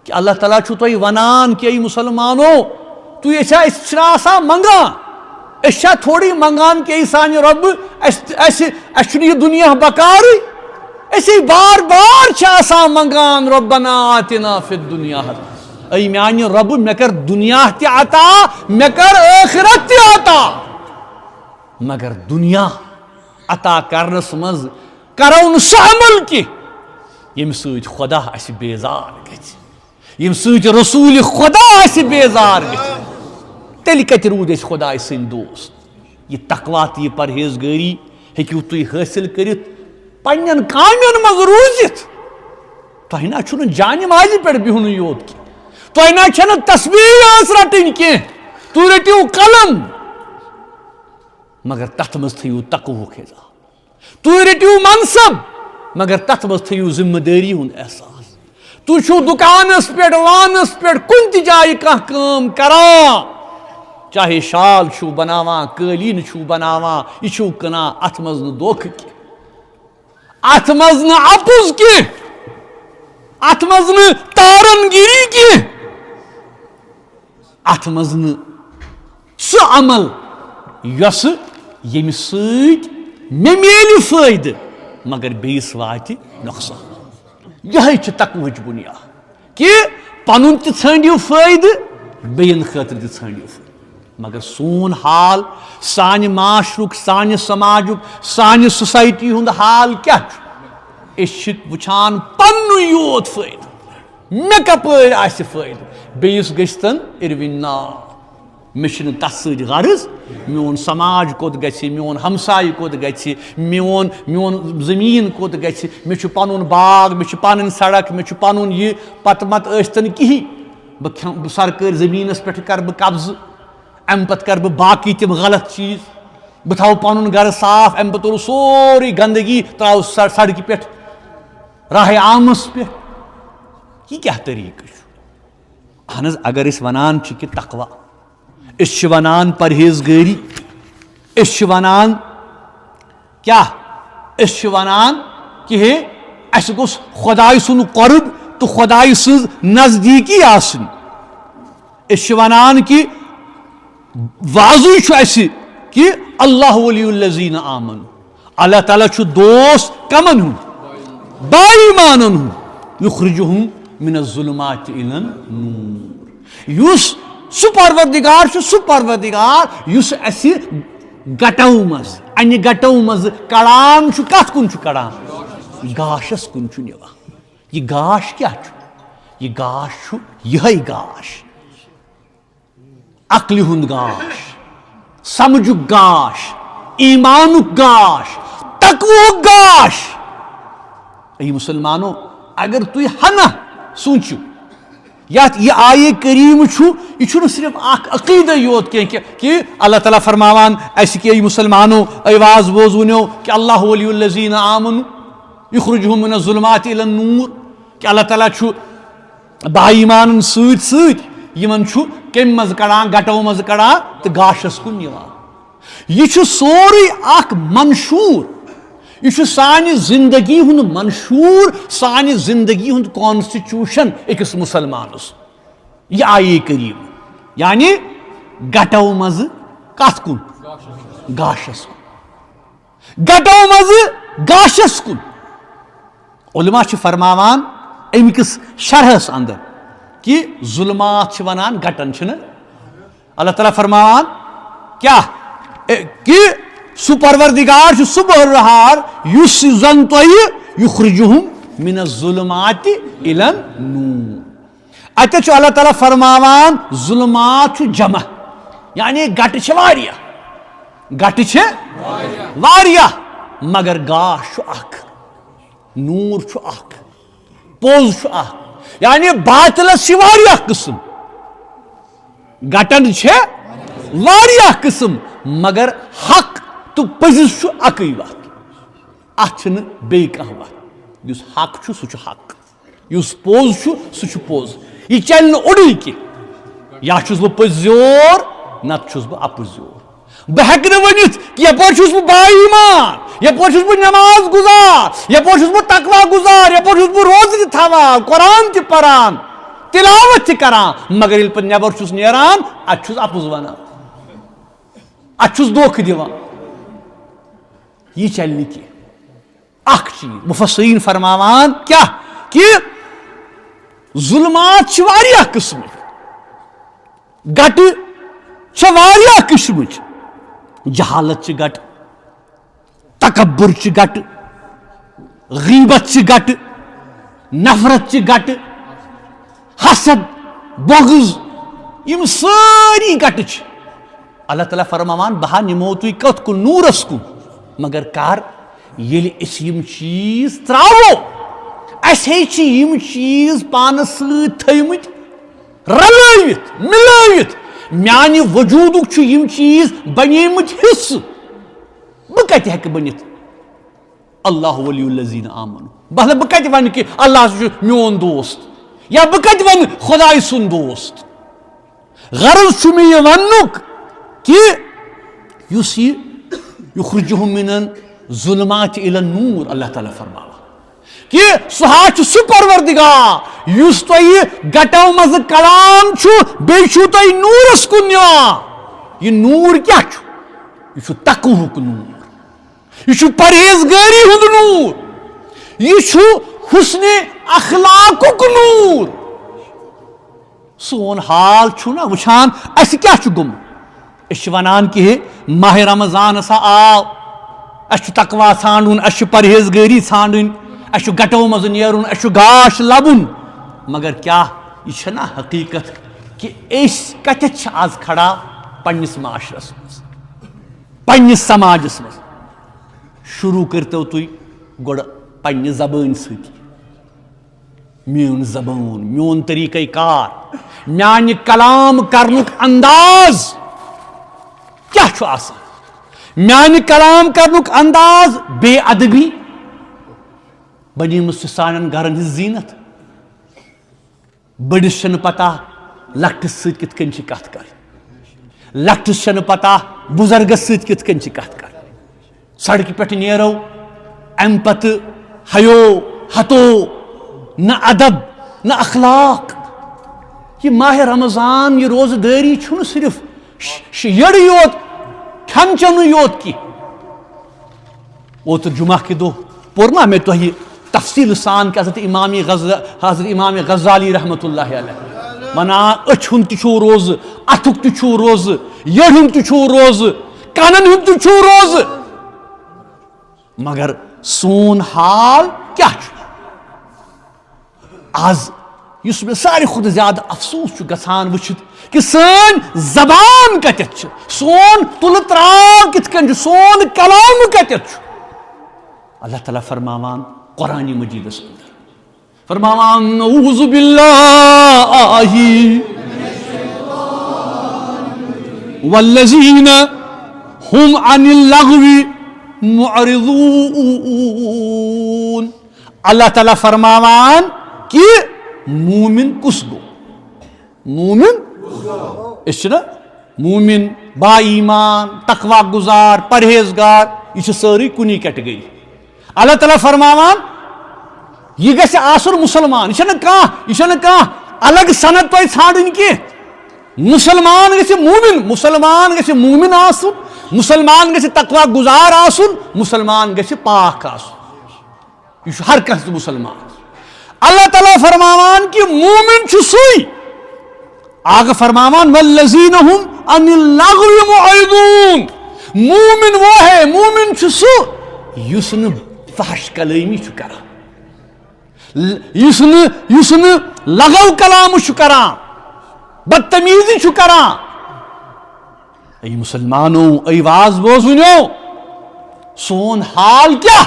کہ اللہ تعالیٰ چھُ تۄہہِ ونان کہ ای مسلمانو تُہۍ أسۍ چھِنہ آسان منگان، أسۍ چھا تھوڑی منگان کہ ای سانہِ رۄبہٕ اَسہِ چھُنہٕ یہِ دُنیا بکارٕے. أسۍ بار بار چھِ آسان منگان ربنا آتنا فی الدنیا حسنہ. اے میانہِ رۄبہٕ مےٚ کر دنیا تہِ عطا مےٚ کر ٲخرت تہِ عطا. مگر دنیا عطا کرنس منٛز کرو نہٕ سُہ عمل کینٛہہ ییٚمہِ سۭتۍ خدا اسہِ بیزار گژھِ، ییٚمہِ سۭتۍ رسوٗلِ خدا اسہِ بیزار گژھِ. تیٚلہِ کتہِ روٗدۍ أسۍ خۄداے سٕنٛدۍ دوست. یہِ تقوا تہٕ یہِ پرہیزگٲری ہیٚکِو تُہۍ حٲصِل کٔرِتھ پننٮ۪ن کامٮ۪ن منٛز روٗزِتھ. تۄہہِ نہ چھُنہٕ جانہِ مالہِ پٮ۪ٹھ بِہُنٕے یوت کینٛہہ، تۄہہِ نہ چھنہٕ تصویٖر رٹٕنۍ کینٛہہ، تُہۍ رٔٹِو قلم مگر تتھ منٛز تھٲیِو تقوہُک حِساب. تُہۍ رٔٹِو منصب مگر تتھ منٛز تھٲیِو ذمہٕ دٲری ہُنٛد احساس. تُہۍ چھُو دُکانس پٮ۪ٹھ وانس پٮ۪ٹھ کُنہِ تہِ جایہِ کانٛہہ کٲم کران، چاہے شال چھُو بناوان، قٲلیٖن چھُو بناوان، یہِ چھُو کٕنان، اتھ منٛز نہٕ دھوکہٕ کینٛہہ، اتھ منٛز نہٕ اپُز کینٛہہ، اتھ منٛز نہٕ تارن گیری کینٛہہ، اتھ منٛز نہٕ سُہ عمل یۄسہٕ ییٚمہِ سۭتۍ مےٚ میلہِ فٲیدٕ مگر بیٚیِس واتہِ نۄقصان. یِہے چھِ تقوہٕچ بُنیاد کہ پنُن تہِ ژھٲنٛڈِو فٲیدٕ بیٚیَن خٲطرٕ تہِ ژھٲنٛڈِو فٲیدٕ. مگر سون حال، سانہِ معاشرُک، سانہِ سماجُک، سانہِ سوسایٹی ہُنٛد حال کیٛاہ چھُ؟ أسۍ چھِ وٕچھان پننُے یوت فٲیدٕ، مےٚ کپٲرۍ آسہِ فٲیدٕ، بیٚیِس گٔژھتن اِروِنۍ ناو. مےٚ چھُنہٕ تتھ سۭتۍ غرض میون سماج کوٚت گژھِ، میون ہمسایہِ کوٚت گژھِ، میون زٔمیٖن کوٚت گژھِ، مےٚ چھُ پنُن باغ، مےٚ چھِ پنٕنۍ سڑک، مےٚ چھُ پنُن یہِ پتہٕ مت ٲسۍتن کِہیٖنۍ. بہٕ سرکٲرۍ زٔمیٖنس پٮ۪ٹھ کرٕ بہٕ قبضہٕ، امہِ پتہٕ کرٕ بہٕ باقٕے تِم غلط چیٖز، بہٕ تھاوٕ پنُن گرٕ صاف، امہِ پتہٕ تُلہٕ سورُے گنٛدگی ترٛاوٕ سڑکہِ پٮ۪ٹھ، راہہِ عامس پٮ۪ٹھ. یہِ کیٛاہ طریٖقہٕ چھُ؟ اہن حظ اگر أسۍ ونان چھِ کہِ تقوا، أسۍ چھِ ونان پرہیزگٲری، أسۍ چھِ ونان کیٛاہ؟ أسۍ چھِ ونان کہ ہے اسہِ گوٚژھ خۄداے سُنٛد قۄرب تہٕ خۄداے سٕنٛز نزدیٖکی آسٕنۍ. أسۍ چھِ ونان کہ واضح چھُ اسہِ کہ اللہ ولی الذین آمنوا. اللہ تعالیٰ چھُ دوست کمن ہُنٛد؟ با ایمانن ہُنٛد. یخرجہم من الظلمات الی النور. یُس سُہ پروردگار چھُ، سُہ پروردگار یُس اسہِ گٹو منٛز، انہِ گٹو منٛز کڑان چھُ. کتھ کُن چھُ کڑان؟ گاشس کُن چھُ نِوان. یہِ گاش کیٛاہ چھُ؟ یہِ گاش چھُ یِہے گاش، عقلہِ ہُنٛد گاش، سمجھُک گاش، ایمانُک گاش، تقوہُک گاش. اے مسلمانو اگر تُہۍ ہنا سوٗنٛچِو یتھ یہِ آیے کریٖم چھُ، یہِ چھُنہٕ صرف اکھ عقیٖدے یوت کینٛہہ کہ اللہ تعالیٰ فرماوان اسہِ کہ مسلمانو ایواز بوزوٕنیو کہ اللہ ولی الذین آمنوا یخرجہم من الظلمات الی النور، کہ اللہ تعالیٰ چھُ بائی ایمان سۭتۍ سۭتۍ یمن چھُ کمہِ منٛزٕ کڑان گٹو منٛزٕ کڑان تہٕ گاشس کُن نِوان. یہ چھُ سورُے اکھ منشور، یہ چھُ سانہِ زندگی ہُنٛد منشور، سانہِ زندگی ہُنٛد کانسٹیٹیوشن أکِس مُسلمانس. یہ آیے کریم یعنی گٹو منٛزٕ کتھ کُن؟ گاشس کُن. گٹو منٛزٕ گاشس کُن. علماء چھِ فرماوان امہِ کِس شرحس اندر کہ ظلمات چھِ ونان گٹن چھِنہٕ. اللہ تعالیٰ فرماوان کیا کہ سُہ پروردگار چھُ سُہ بہرحال یُس زن تۄہہِ یُخرجُہُم من الظلمات الی النور. اتہِ چھُ اللہ تعالیٰ فرماوان ظلمات چھُ جمع یعنی گٹہٕ چھِ واریاہ، گٹہٕ چھِ واریاہ مگر گاش چھُ اکھ، نور چھُ اکھ، پوٚز چھُ اکھ. یعنی باطلس چھِ واریاہ قٕسم، گٹن چھِ واریاہ قٕسم مگر حق تہٕ پٔزِس چھُ اکٕے وتھ. اتھ چھنہٕ بیٚیہِ کانٛہہ وتھ. یُس حق چھُ سُہ چھُ حق، یُس پوٚز چھُ سُہ چھُ پوٚز. یہ چلہِ نہٕ اوٚڑُے کینٛہہ. یا چھُس بہٕ پٔزۍ زیور نتہٕ چھُس بہٕ اپُز زیور. بہٕ ہٮ۪کہٕ نہٕ ؤنِتھ کہِ یپٲرۍ چھُس بہٕ با ایمان، یپٲرۍ چھُس بہٕ نٮ۪ماز گُزار، یپٲرۍ چھُس بہٕ تقوا گُزار، یپٲرۍ چھُس بہٕ روزٕ تہِ تھاوان، قرآن تہِ پران، تلاوت تہِ کران مگر ییٚلہِ پتہٕ نٮ۪بر چھُس نیران اتہِ چھُس اپُز ونان، اتہِ چھُس دھوکہٕ دِوان. یہ چلہِ نہٕ کینٛہہ. اکھ چیٖز مُفسریٖن فرماوان کیٛاہ کہِ ظلمات چھِ واریاہ قٕسمٕکۍ، گٹہٕ چھِ واریاہ قٕسمٕچ. جہالت چھِ گٹہٕ، تکبر چھِ گٹہٕ، غیبت چھِ گٹہٕ، نفرت چھِ گٹہٕ، حسد، بغض، یم سٲری گٹہٕ چھِ. اللہ تعالیٰ فرماوان بہٕ ہا نِمو تُہۍ کتھ کُن؟ نوٗرس کُن. مگر کر ییٚلہِ أسۍ یم چیٖز تراوو، اَسہِ ہے چھِ یم چیٖز پانس سۭتۍ تھٲومٕتۍ رلٲوِتھ مِلٲوِتھ. میانہِ وجوٗدُک چھُ یم چیٖز بنیمٕتۍ حصہٕ. بہٕ کتہِ ہٮ۪کہٕ بٔنِتھ اللہ ولی الذین آمنوا؟ مطلب بہٕ کتہِ ونہٕ کہِ اللہ ہسا چھُ میون دوست، یا بہٕ کتہِ ونہٕ خۄداے سُنٛد دوست. غرض چھُ مےٚ یہِ وننُک کہ یُس یہِ یُخرجُہُم من الظلمات الی النور اللہ تعالیٰ فرماوان کہ سُہ ہا چھُ سُہ پروردگار یُس تۄہہِ گٹو منٛزٕ کڑان چھُ بیٚیہِ چھُو تۄہہِ نوٗرس کُن نِوان. یہِ نوٗر کیٛاہ چھُ؟ یہِ چھُ تقوہُک نوٗر، یہ چھُ پرہیزگٲری ہُنٛد نوٗر، یہ چھُ حسنِ اخلاقُک نوٗر. سون حال چھُ نا وٕچھان اَسہِ کیٛاہ چھُ گوٚمُت. أسۍ چھِ ونان کہِ ماہِ رمضان ہسا آو، اَسہِ چھُ تقوا ژھانڈُن، اَسہِ چھُ پرہیزگٲری ژھانڈٕنۍ، اَسہِ چھُ گٹو منٛزٕ نیرُن، اَسہِ چھُ گاش لبُن. مگر کیٛاہ یہِ چھےٚ نا حقیٖقت کہِ أسۍ کتٮ۪تھ چھِ آز کھڑا؟ پننِس معاشرس منٛز، پننِس سماجس منٛز. شروٗع کٔرتو تُہۍ گۄڈٕ پننہِ زبٲنۍ سۭتی. میٲنۍ زبان، میون طریٖقے کار، میانہِ کلام کرنُک انداز کیٛاہ چھُ آسان؟ میانہِ کلام کرنُک انداز بے ادبی بنیمٕژ چھِ سانٮ۪ن گرن ہٕنٛز زیٖنت. بٔڑِس چھنہٕ پتہ لۄکٹِس سۭتۍ کِتھ کٔنۍ چھِ کتھ کرٕنۍ، لۄکٹِس چھنہٕ پتہ بُزرگس سۭتۍ کِتھ کٔنۍ چھِ کتھ کرٕنۍ. سڑکہِ پٮ۪ٹھ نیرو امہِ پتہٕ حیو ہتو، نہ ادب نہ اخلاق. یہ ماہِ رمضان، یہ روزٕ دٲری چھُنہٕ صرف یٔڑٕ یوت کھٮ۪ن چٮ۪نُے یوت کینٛہہ. اوترٕ جمعہ کہِ دۄہ پوٚر نا مےٚ تۄہہِ تفصیٖل سان کہ حضرت امام غزالی رحمتہ اللہ علیہ ونان أچھ ہُنٛد تہِ چھُو روزٕ، اتھُک تہِ چھُو روزٕ، یٔڑ ہُنٛد تہِ چھُو روزٕ، کنن ہُنٛد تہِ چھُو روزٕ. مگر سون حال کیٛاہ چھُ؟ آز یُس مےٚ ساروی کھۄتہٕ زیادٕ افسوٗس چھُ گژھان وٕچھِتھ کہ سٲنۍ زبان کتٮ۪تھ چھِ، سون تُلہٕ تراو کِتھ کٔنۍ چھُ، سون کلام کتٮ۪تھ چھُ. اللہ تعالیٰ فرماوان قرآنِ مجیدس اندر فرماوان اعوذ باللہ والذین هم عن اللغو معرضون. اللہ تعالیٰ فرماوان کہ مومن کس گو مومن اس مومن با ایمان تقوی گزار پرہیزگار یہ ساری کنی کیٹگری اللہ تعالیٰ فرماوان یہ گژھِ آسُن مسلمان یہ الگ صنعت تۄہہِ ژھانڈٕنۍ کینٛہہ مسلمان گژھِ مومن آسُن مسلمان گژھِ تقوی گزار آسُن مسلمان گژھِ پاک آسُن یہ چھُ ہر کانٛہہ مسلمان اللہ تعالیٰ فرماوان کہ مومن چھُ سُے آگے فرماوان والذین ہم عن اللغو معرضون مومن وہ ہے مومن چھُ سُہ یُس نہٕ فحش کلٲمی چھُ کران یُس نہٕ لغو کلام چھُ کران بدتمیزی چھُ کران اے مسلمانو اے واز بوزونیو سون حال کیا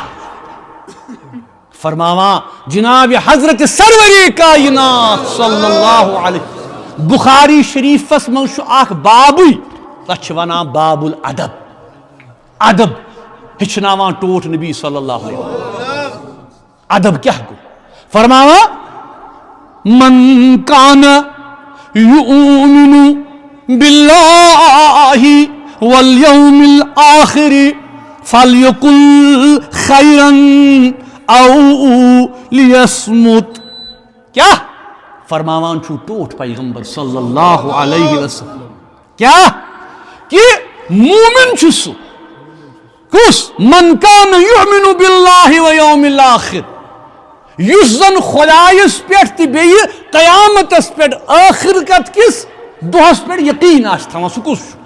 فرماواں جناب حضرت سروری کائنات صلی اللہ علیہ بخاری شریفس من چھُ اکھ بابٕے تتھ چھِ ونان باب الادب ادب ہیٚچھناوان ٹوٹھ نبی صلی اللہ علیہ وسلم ادب کیا گو فرماواں من کان یؤمن باللہ والیوم الآخر فلیقل خیرا او لیصمت کیا فرماوان چھو ٹوٹھ پیغمبر صلی اللہ علیہ وسلم کیا کہ مومن چھو سو کس من کان یؤمن باللہ ویوم الاخر یس زن خدایس پیٹھ تی بیٚیہِ قیامتس پیٹھ آخرت کس دۄہس پیٹھ یقین آسہِ تھاوان سُہ کُس چھُ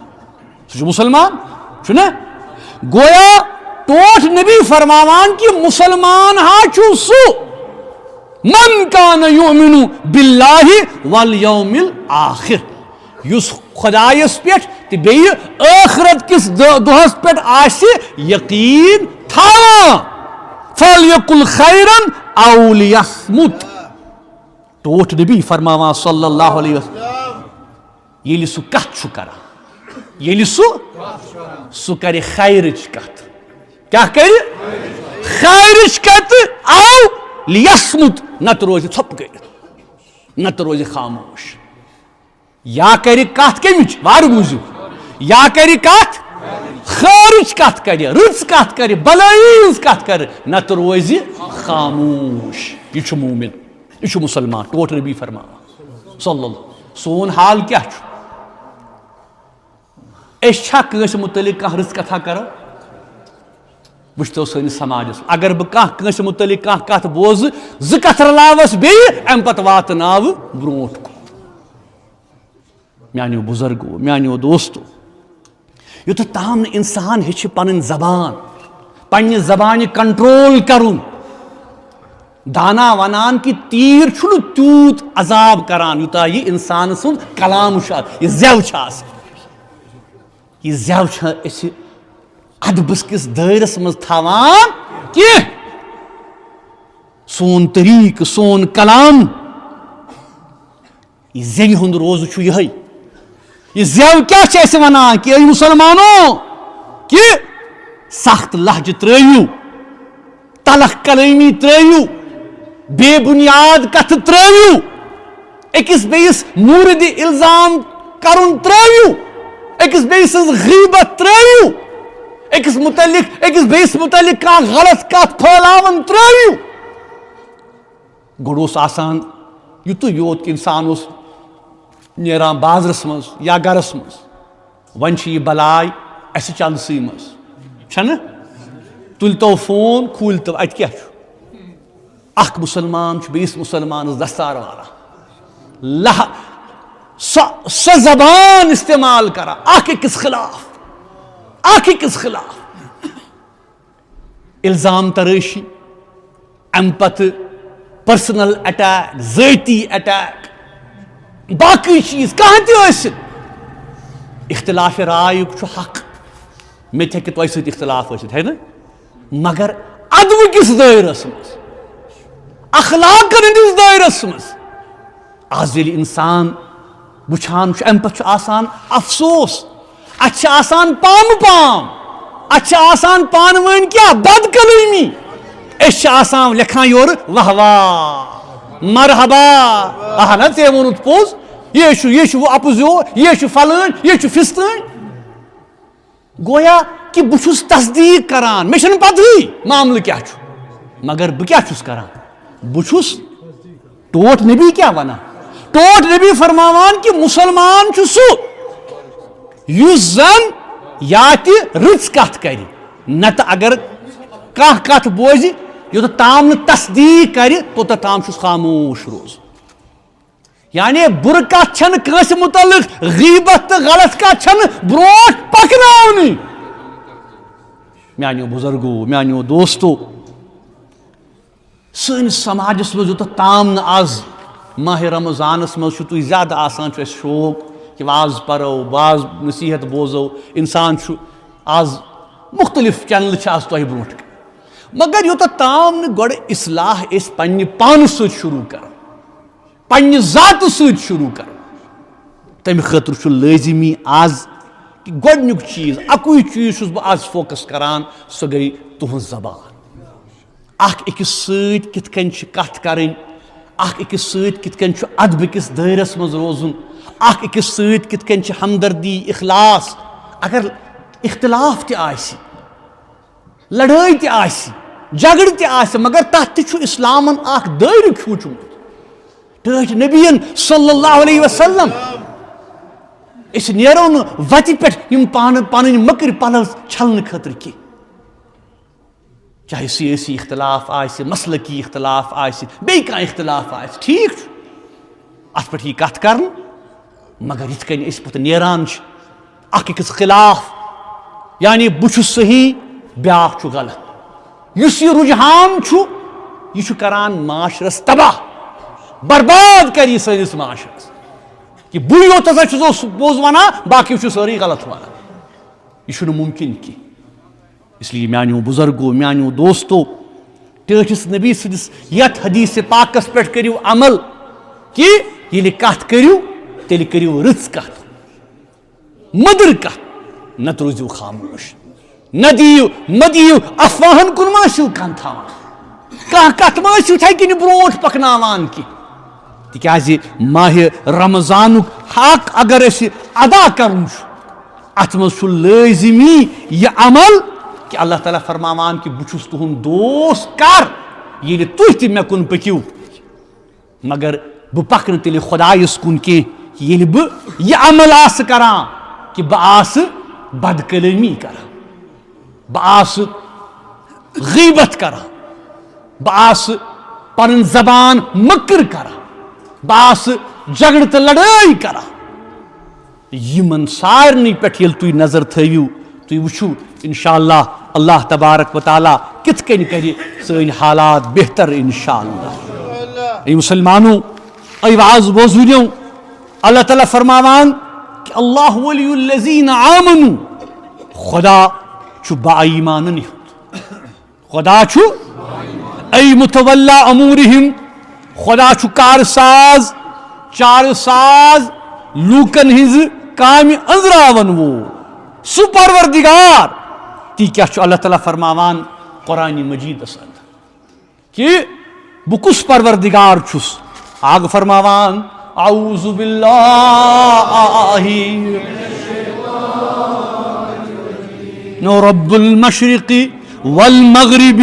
سُہ چھُ مسلمان چھُنا گویا ٹوٹھ نبی فرماوان کہ مسلمان ہا چھُ سُہ من کان یؤمن باللہ والیوم الاخر یس خدایس پیٹھ تہ بیٚیہِ آخرت کس دۄہس پیٹھ آسہِ یقین تھاوان فلیقل خیرا او لیصمت ٹوٹھ نبی فرماوان صلی اللہ علیہ وسلم ییٚلہِ سُہ کتھ چھُ کران ییٚلہِ سُہ کرِ خیرٕچ کتھ کیا کرِ خیرٕچ کتھ او لیصمت نتہٕ روزِ ژھۄپہٕ کٔرِتھ نتہٕ روزِ خاموش یا کرِ کتھ کمِچ وارٕ بوٗزِو یا کرِ کتھ خیرٕچ کتھ کرِ رٕژ کتھ کرِ بلٲیی ہٕنٛز کتھ کرِ نتہٕ روزِ خاموش یہ چھُ مومن یہ چھُ مسلمان ٹوٹھ نبی فرماوان صلی اللہ سون حال کیا چھُ أسۍ چھا کٲنٛسہِ متعلق کانٛہہ رٕژ کتھا کران وٕچھتو سٲنِس سماجس اگر بہٕ کٲنٛسہِ متعلق کانٛہہ کتھ بوزٕ زٕ کتھ رلاوس بیٚیہِ امہِ پتہٕ واتناوٕ برونٛٹھ کُن میانیو بزرگو میانیو دوستو یوٚتتھ تام نہٕ انسان ہیٚچھِ پنٕنۍ زبان پننہِ زبانہِ کنٹرول کرُن دانا ونان کہ تیٖر چھُنہٕ تیوٗت عذاب کران یوٗتاہ یہِ انسان سُنٛد کلام چھُ یہِ زٮ۪و چھِ آسان یہ زٮ۪و چھِ أسۍ ادبس کس دٲیرس منٛز تھاوان کینٛہہ سون طریقہٕ سون کلام یہ زٮ۪وِ ہُنٛد روزٕ چھُ یِہوٚے یہ زٮ۪و کیٛاہ چھِ اَسہِ ونان کہ اے مسلمانو کہ سخت لہجہ ترٲیِو تلخ کلٲمی ترٲیِو بے بنیاد کتھ ترٲیِو أکِس بیٚیِس مورد الزام کرُن ترٲیِو أکِس بیٚیہِ سٕنٛز غیبت ترٲیِو أکِس بیٚیِس متعلق کانٛہہ غلط کتھ پھٲلاوان ترٲیِو گۄڈٕ اوس آسان یُتُے یوت کہ انسان اوس نیران بازرس منٛز یا گرس منٛز وۄنۍ چھِ یہِ بلاے اَسہِ چندسٕے منٛز چھنہٕ تُلۍتو فون کھوٗلۍتو اَتہِ کیٛاہ چھُ اکھ مسلمان چھُ بیٚیِس مسلمانس دستار والان سۄ زبان استعمال کران اکھ أکِس خلاف الزام ترٲشی امہِ پتہٕ پٔرسنل اٹیک ذٲتی اٹیک باقٕے چیٖز کانٛہہ تہِ ٲسِنۍ اختلاف رایُک چھُ حق مےٚ تہِ ہیٚکہِ تۄہہِ سۭتۍ اختلاف ٲسِتھ ہے نا مگر ادبہٕ کِس دٲیرس منٛز اخلاقن ہٕنٛدِس دٲیرس منٛز آز ییٚلہِ انسان وٕچھان چھُ امہِ پتہٕ چھُ آسان افسوس اتھ چھِ آسان پامہٕ پام اتھ چھِ آسان پانہٕ ؤنۍ کیٛاہ بد کلٲمی أسۍ چھِ آسان لیکھان یورٕ واہ واہ مرحبا اہنا ژے ووٚنُتھ پوٚز یہ چھُ اپزیو یہ چھُ فلٲنۍ یہ چھُ فِستٲنۍ گویا کہ بہٕ چھُس تصدیٖق کران مےٚ چھنہٕ پتہٕے معاملہٕ کیٛاہ چھُ مگر بہٕ کیٛاہ چھُس کران بہٕ چھُس ٹوٹھ نبی کیٛاہ ونان ٹوٹھ نبی فرماوان کہ مسلمان چھُ سُہ یُس زن یا تہِ رٕژ کتھ کرِ نتہٕ اگر کانٛہہ کتھ بوزِ یوٚتتھ تام نہٕ تصدیٖق کرِ توٚتتھ تام چھُس خاموش روزُن یعنی بُرٕ کتھ چھنہٕ کٲنٛسہِ مُتعلق غیبت تہٕ غلط کتھ چھنہٕ برونٛٹھ پکناونٕے میانیو بُزرگو میانیو دوستو سٲنِس سماجس منٛز یوٚتتھ تام نہٕ آز ماہِ رمضانس منٛز چھُ تُہۍ زیادٕ آسان چھُ اَسہِ شوق کہ واز پرو واز نصیحت بوزو انسان چھُ آز مختلف چینلہٕ چھِ آز تۄہہِ برونٛٹھ مگر یوٚتتھ تام نہٕ گۄڈٕ اصلاح أسۍ پننہِ پانہٕ سۭتۍ شروٗع کرو پننہِ ذاتہٕ سۭتۍ شروٗع کرو تمہِ خٲطرٕ چھُ لٲزمی آز کہ گۄڈنیُک چیٖز اکُے چیٖز چھُس بہٕ آز فوکس کران سۄ گٔے تُہنٛز زبان اکھ أکِس سۭتۍ کِتھ کٔنۍ چھِ کتھ کرٕنۍ اکھ أکِس سۭتۍ کِتھ کٔنۍ چھُ ادبٕکِس دٲیرس منٛز روزُن اکھ أکِس سۭتۍ کِتھ کٔنۍ چھِ ہمدردی اخلاص اگر اختلاف تہِ آسہِ لڑٲے تہِ آسہِ جگڑٕ تہِ آسہِ مگر تتھ تہِ چھُ اسلامن اکھ دٲیرٕ کھوٗجمُت ٹٲٹھۍ نبیَن صلی اللہ علیہ وسلم أسۍ نیرو نہٕ وتہِ پٮ۪ٹھ یِم پنٕنۍ مٔکٕرۍ پلو چھلنہٕ خٲطرٕ کینٛہہ چاہے سیٲسی اختلاف آسہِ مسلکی اختلاف آسہِ بیٚیہِ کانٛہہ اختلاف آسہِ ٹھیٖک چھُ اتھ پٮ۪ٹھ یی کتھ کرنہٕ مگر یِتھ کٔنۍ أسۍ پتہٕ نیران چھِ اکھ أکِس خلاف یعنی بہٕ چھُس صحیح بیٛاکھ چھُ غلط یُس یہِ رُجحان چھُ یہِ چھُ کران معاشرس تباہ برباد کر یہ سٲنِس معاشرس کہ بٕے یوت ہسا چھُس پوٚز ونان باقٕے چھُ سٲری غلط ونان یہ چھُنہٕ مُمکِن کینٛہہ اس لیے میانیو بُزرگو میانیو دوستو ٹٲٹھِس نبی سٕنٛدِس یتھ حدیث پاکس پٮ۪ٹھ کٔرِو عمل کہ ییٚلہِ کتھ کٔرِو تیٚلہِ کٔرِو رٕژ کتھ مٔدٕر کتھ نتہٕ روٗزِو خاموش مہ دِیِو افواہن کُن ما ٲسِو کن تھاوان کانٛہہ کتھ ما ٲسِو یِتھے کٔنۍ برونٛٹھ پکناوان کینٛہہ تِکیٛازِ ماہِ رمضانُک حق اگر أسۍ ادا کرُن چھُ اتھ منٛز چھُ لٲزمی یہِ عمل کہ اللہ تعالیٰ فرماوان کہ بہٕ چھُس تُہُنٛد دوست کر ییٚلہِ تُہۍ تہِ مےٚ کُن پٔکِو مگر بہٕ پکنہٕ تیٚلہِ خۄدایس کُن کینٛہہ ییٚلہِ بہٕ یہِ عمل آسہٕ کران کہ بہٕ آسہٕ بدکلٲمی کران بہٕ آسہٕ غیبت کران بہٕ آسہٕ پنٕنۍ زبان مٔکٕر کران بہٕ آسہٕ جگڑٕ تہٕ لڑٲے کران یِمن سارنٕے پٮ۪ٹھ ییٚلہِ تُہۍ نظر تھٲوِو تُہۍ وٕچھِو انشاءاللہ اللہ تبارک و تعالیٰ کِتھ کٔنۍ کرِ سٲنۍ حالات بہتر انشاءاللہ اے مسلمانو اے واز بوزوٗنیو اللہ تعالیٰ فرماوان کہ اللہ ولی الذین آمنوا خدا چھُ با ایٖمانن ہُنٛد خدا چھُ اے متولا امورہم خدا چھُ کار ساز چارٕ ساز لوٗکن ہٕنٛزٕ کامہِ أنٛزراون وول سُہ پروردگار تی کیٛاہ چھُ اللہ تعالیٰ فرماوان قرآنِ مجیٖدس انٛدر کہ بہٕ کُس پروردگار چھُس آگہٕ فرماوان اعوذ باللہ رب المشرق والمغرب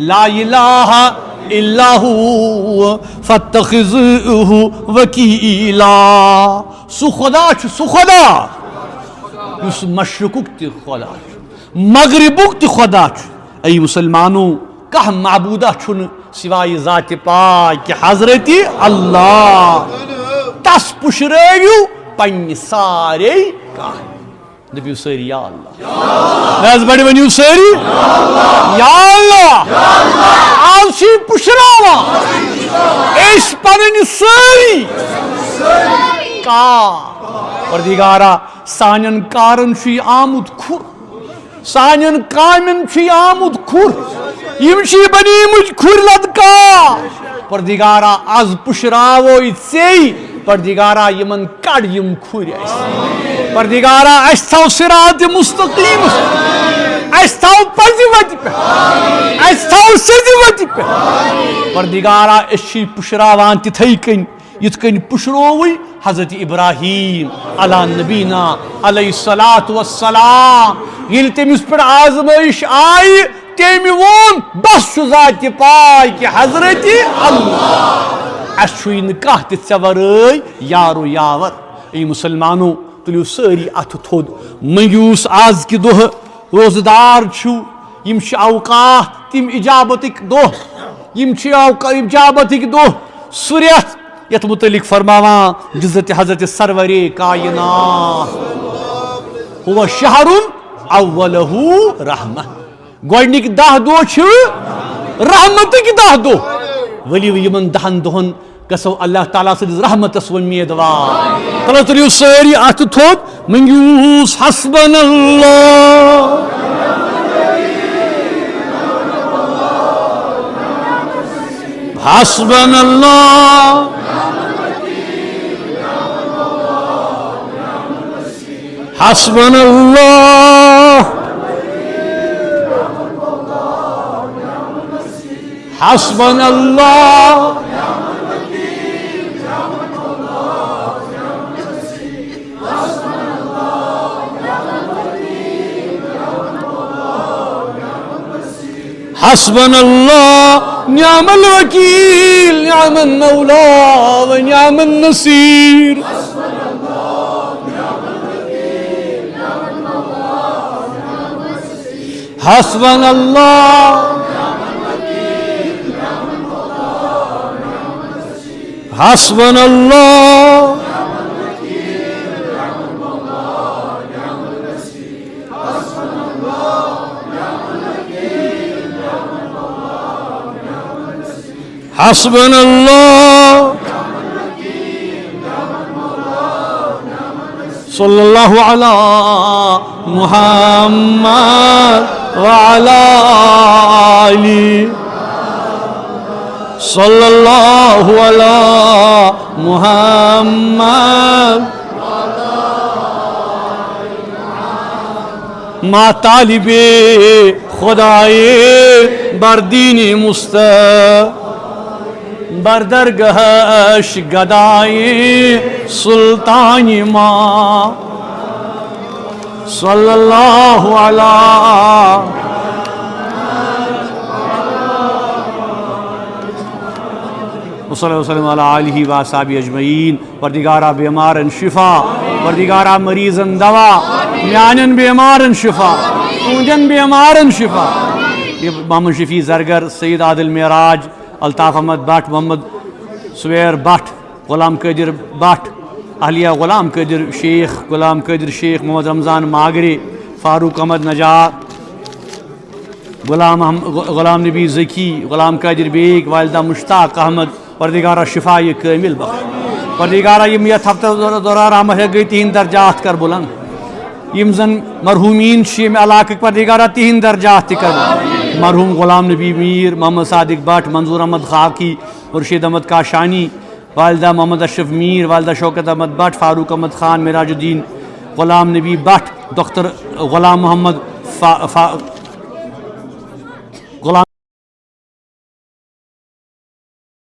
لا الہ الا هو فاتخذوہ وکیلا سُہ خدا چھُ سُہ خدا یُس مشرقُک تہِ خدا چھُ مغربُک تہِ خدا چھُ اے مسلمانو کانٛہہ معبوٗدہ چھُنہٕ سوائے ذاتِ پاک حضرت اللہ تس پُشرٲوِو پننہِ سارے کامہِ دٔپِو سٲری یا اللہ نہ حظ بڑِ ؤنِو سٲری یا اللہ آز چھِ یہِ پُشراوان أسۍ پنٕنۍ سٲری کار پروردگارا سانٮ۪ن کارن چھُ یہِ آمُت کھُر سانٮ۪ن کامٮ۪ن چھُ یہِ آمُت کھُر یِم چھِ یہِ بنیمٕتۍ کھُرۍ لد کار پروردگارا آز پُشراوے ژے پروردگارا یِمن کڑ یِم کھُرۍ اَسہِ پروردگارا اَسہِ تھاو صراط مستقیٖمس اس تھاو پزی وتی پہ اس تھاو سزی وتی پہ پردگارا اسی پشراوان تتھے کن یت کن پشرووی حضرت ابراہیم علی نبینا علیہ الصلاۃ والسلام یل تمس پر آزمائش آئی تیمی وون بس چھ ذات پائی کہ حضرت اللہ اس چھوئی نکاح تہ ژے ورٲے یارو یاور ای مسلمانو تلیو ساری اتھ تھود منگیوس آز کہ دہ روزدار چھو یم چھ اوقات تم اجابتک دہ یم چھ اجابتک دہ سریت یت متعلق فرماوان جزت حضرت سرور کائنات هو شہر اولہ رحمہ گوڑنک 10 دہ چھ رحمتک 10 دہ ولیو یمن 10 دہن گسو اللہ تعالیٰ سندس رحمتس ومیدوار تلو تلیو ساری اتھ تھوت منگیوس حسبنا اللہ حسبنا اللہ حسبنا اللہ حسبنا اللہ حسبنا اللہ نعم الوکیل نعم المولا و نعم النصیر حسبنا اللہ حسبنا اللہ حسبنا اللہ صلی اللہ علی محمد وعلی آلہ صلی اللہ علی محمد ما طالب خدائے بردین مصطفی بردرگہش گدائے سلطان ماں صلی اللہ علیہ وسلم علی آلہ و اصحابہ اجمعین پردگارا بیمارن شفا پردگارا مریضن دوا میانن بیمارن شفا تہندین بیمارن شفا محمد شفیع زرگر سید عادل معراج الطاف احمد بٹ محمد سویر بٹ غلام قادر بٹ اہلیہ غلام قادر شیخ غلام قادر شیخ محمد رمضان ماگرے فاروق احمد نجار غلام نبی ذکی غلام قادر بیگ والدہ مشتاق احمد پردگارہ شفا کامل بخش پردگارہ یم یتھ ہفتہ دوران رحمت گئی تہند درجات کر بلند یم زن مرحومین یم علاقہ پردگارہ تہند درجات کر مرحوم غلام نبی میر محمد صادق بٹ منظور احمد خاکی مرشید احمد کاشانی والدہ محمد اشرف میر والدہ شوکت احمد بٹ فاروق احمد خان معراج الدین غلام نبی بٹ دختر غلام محمد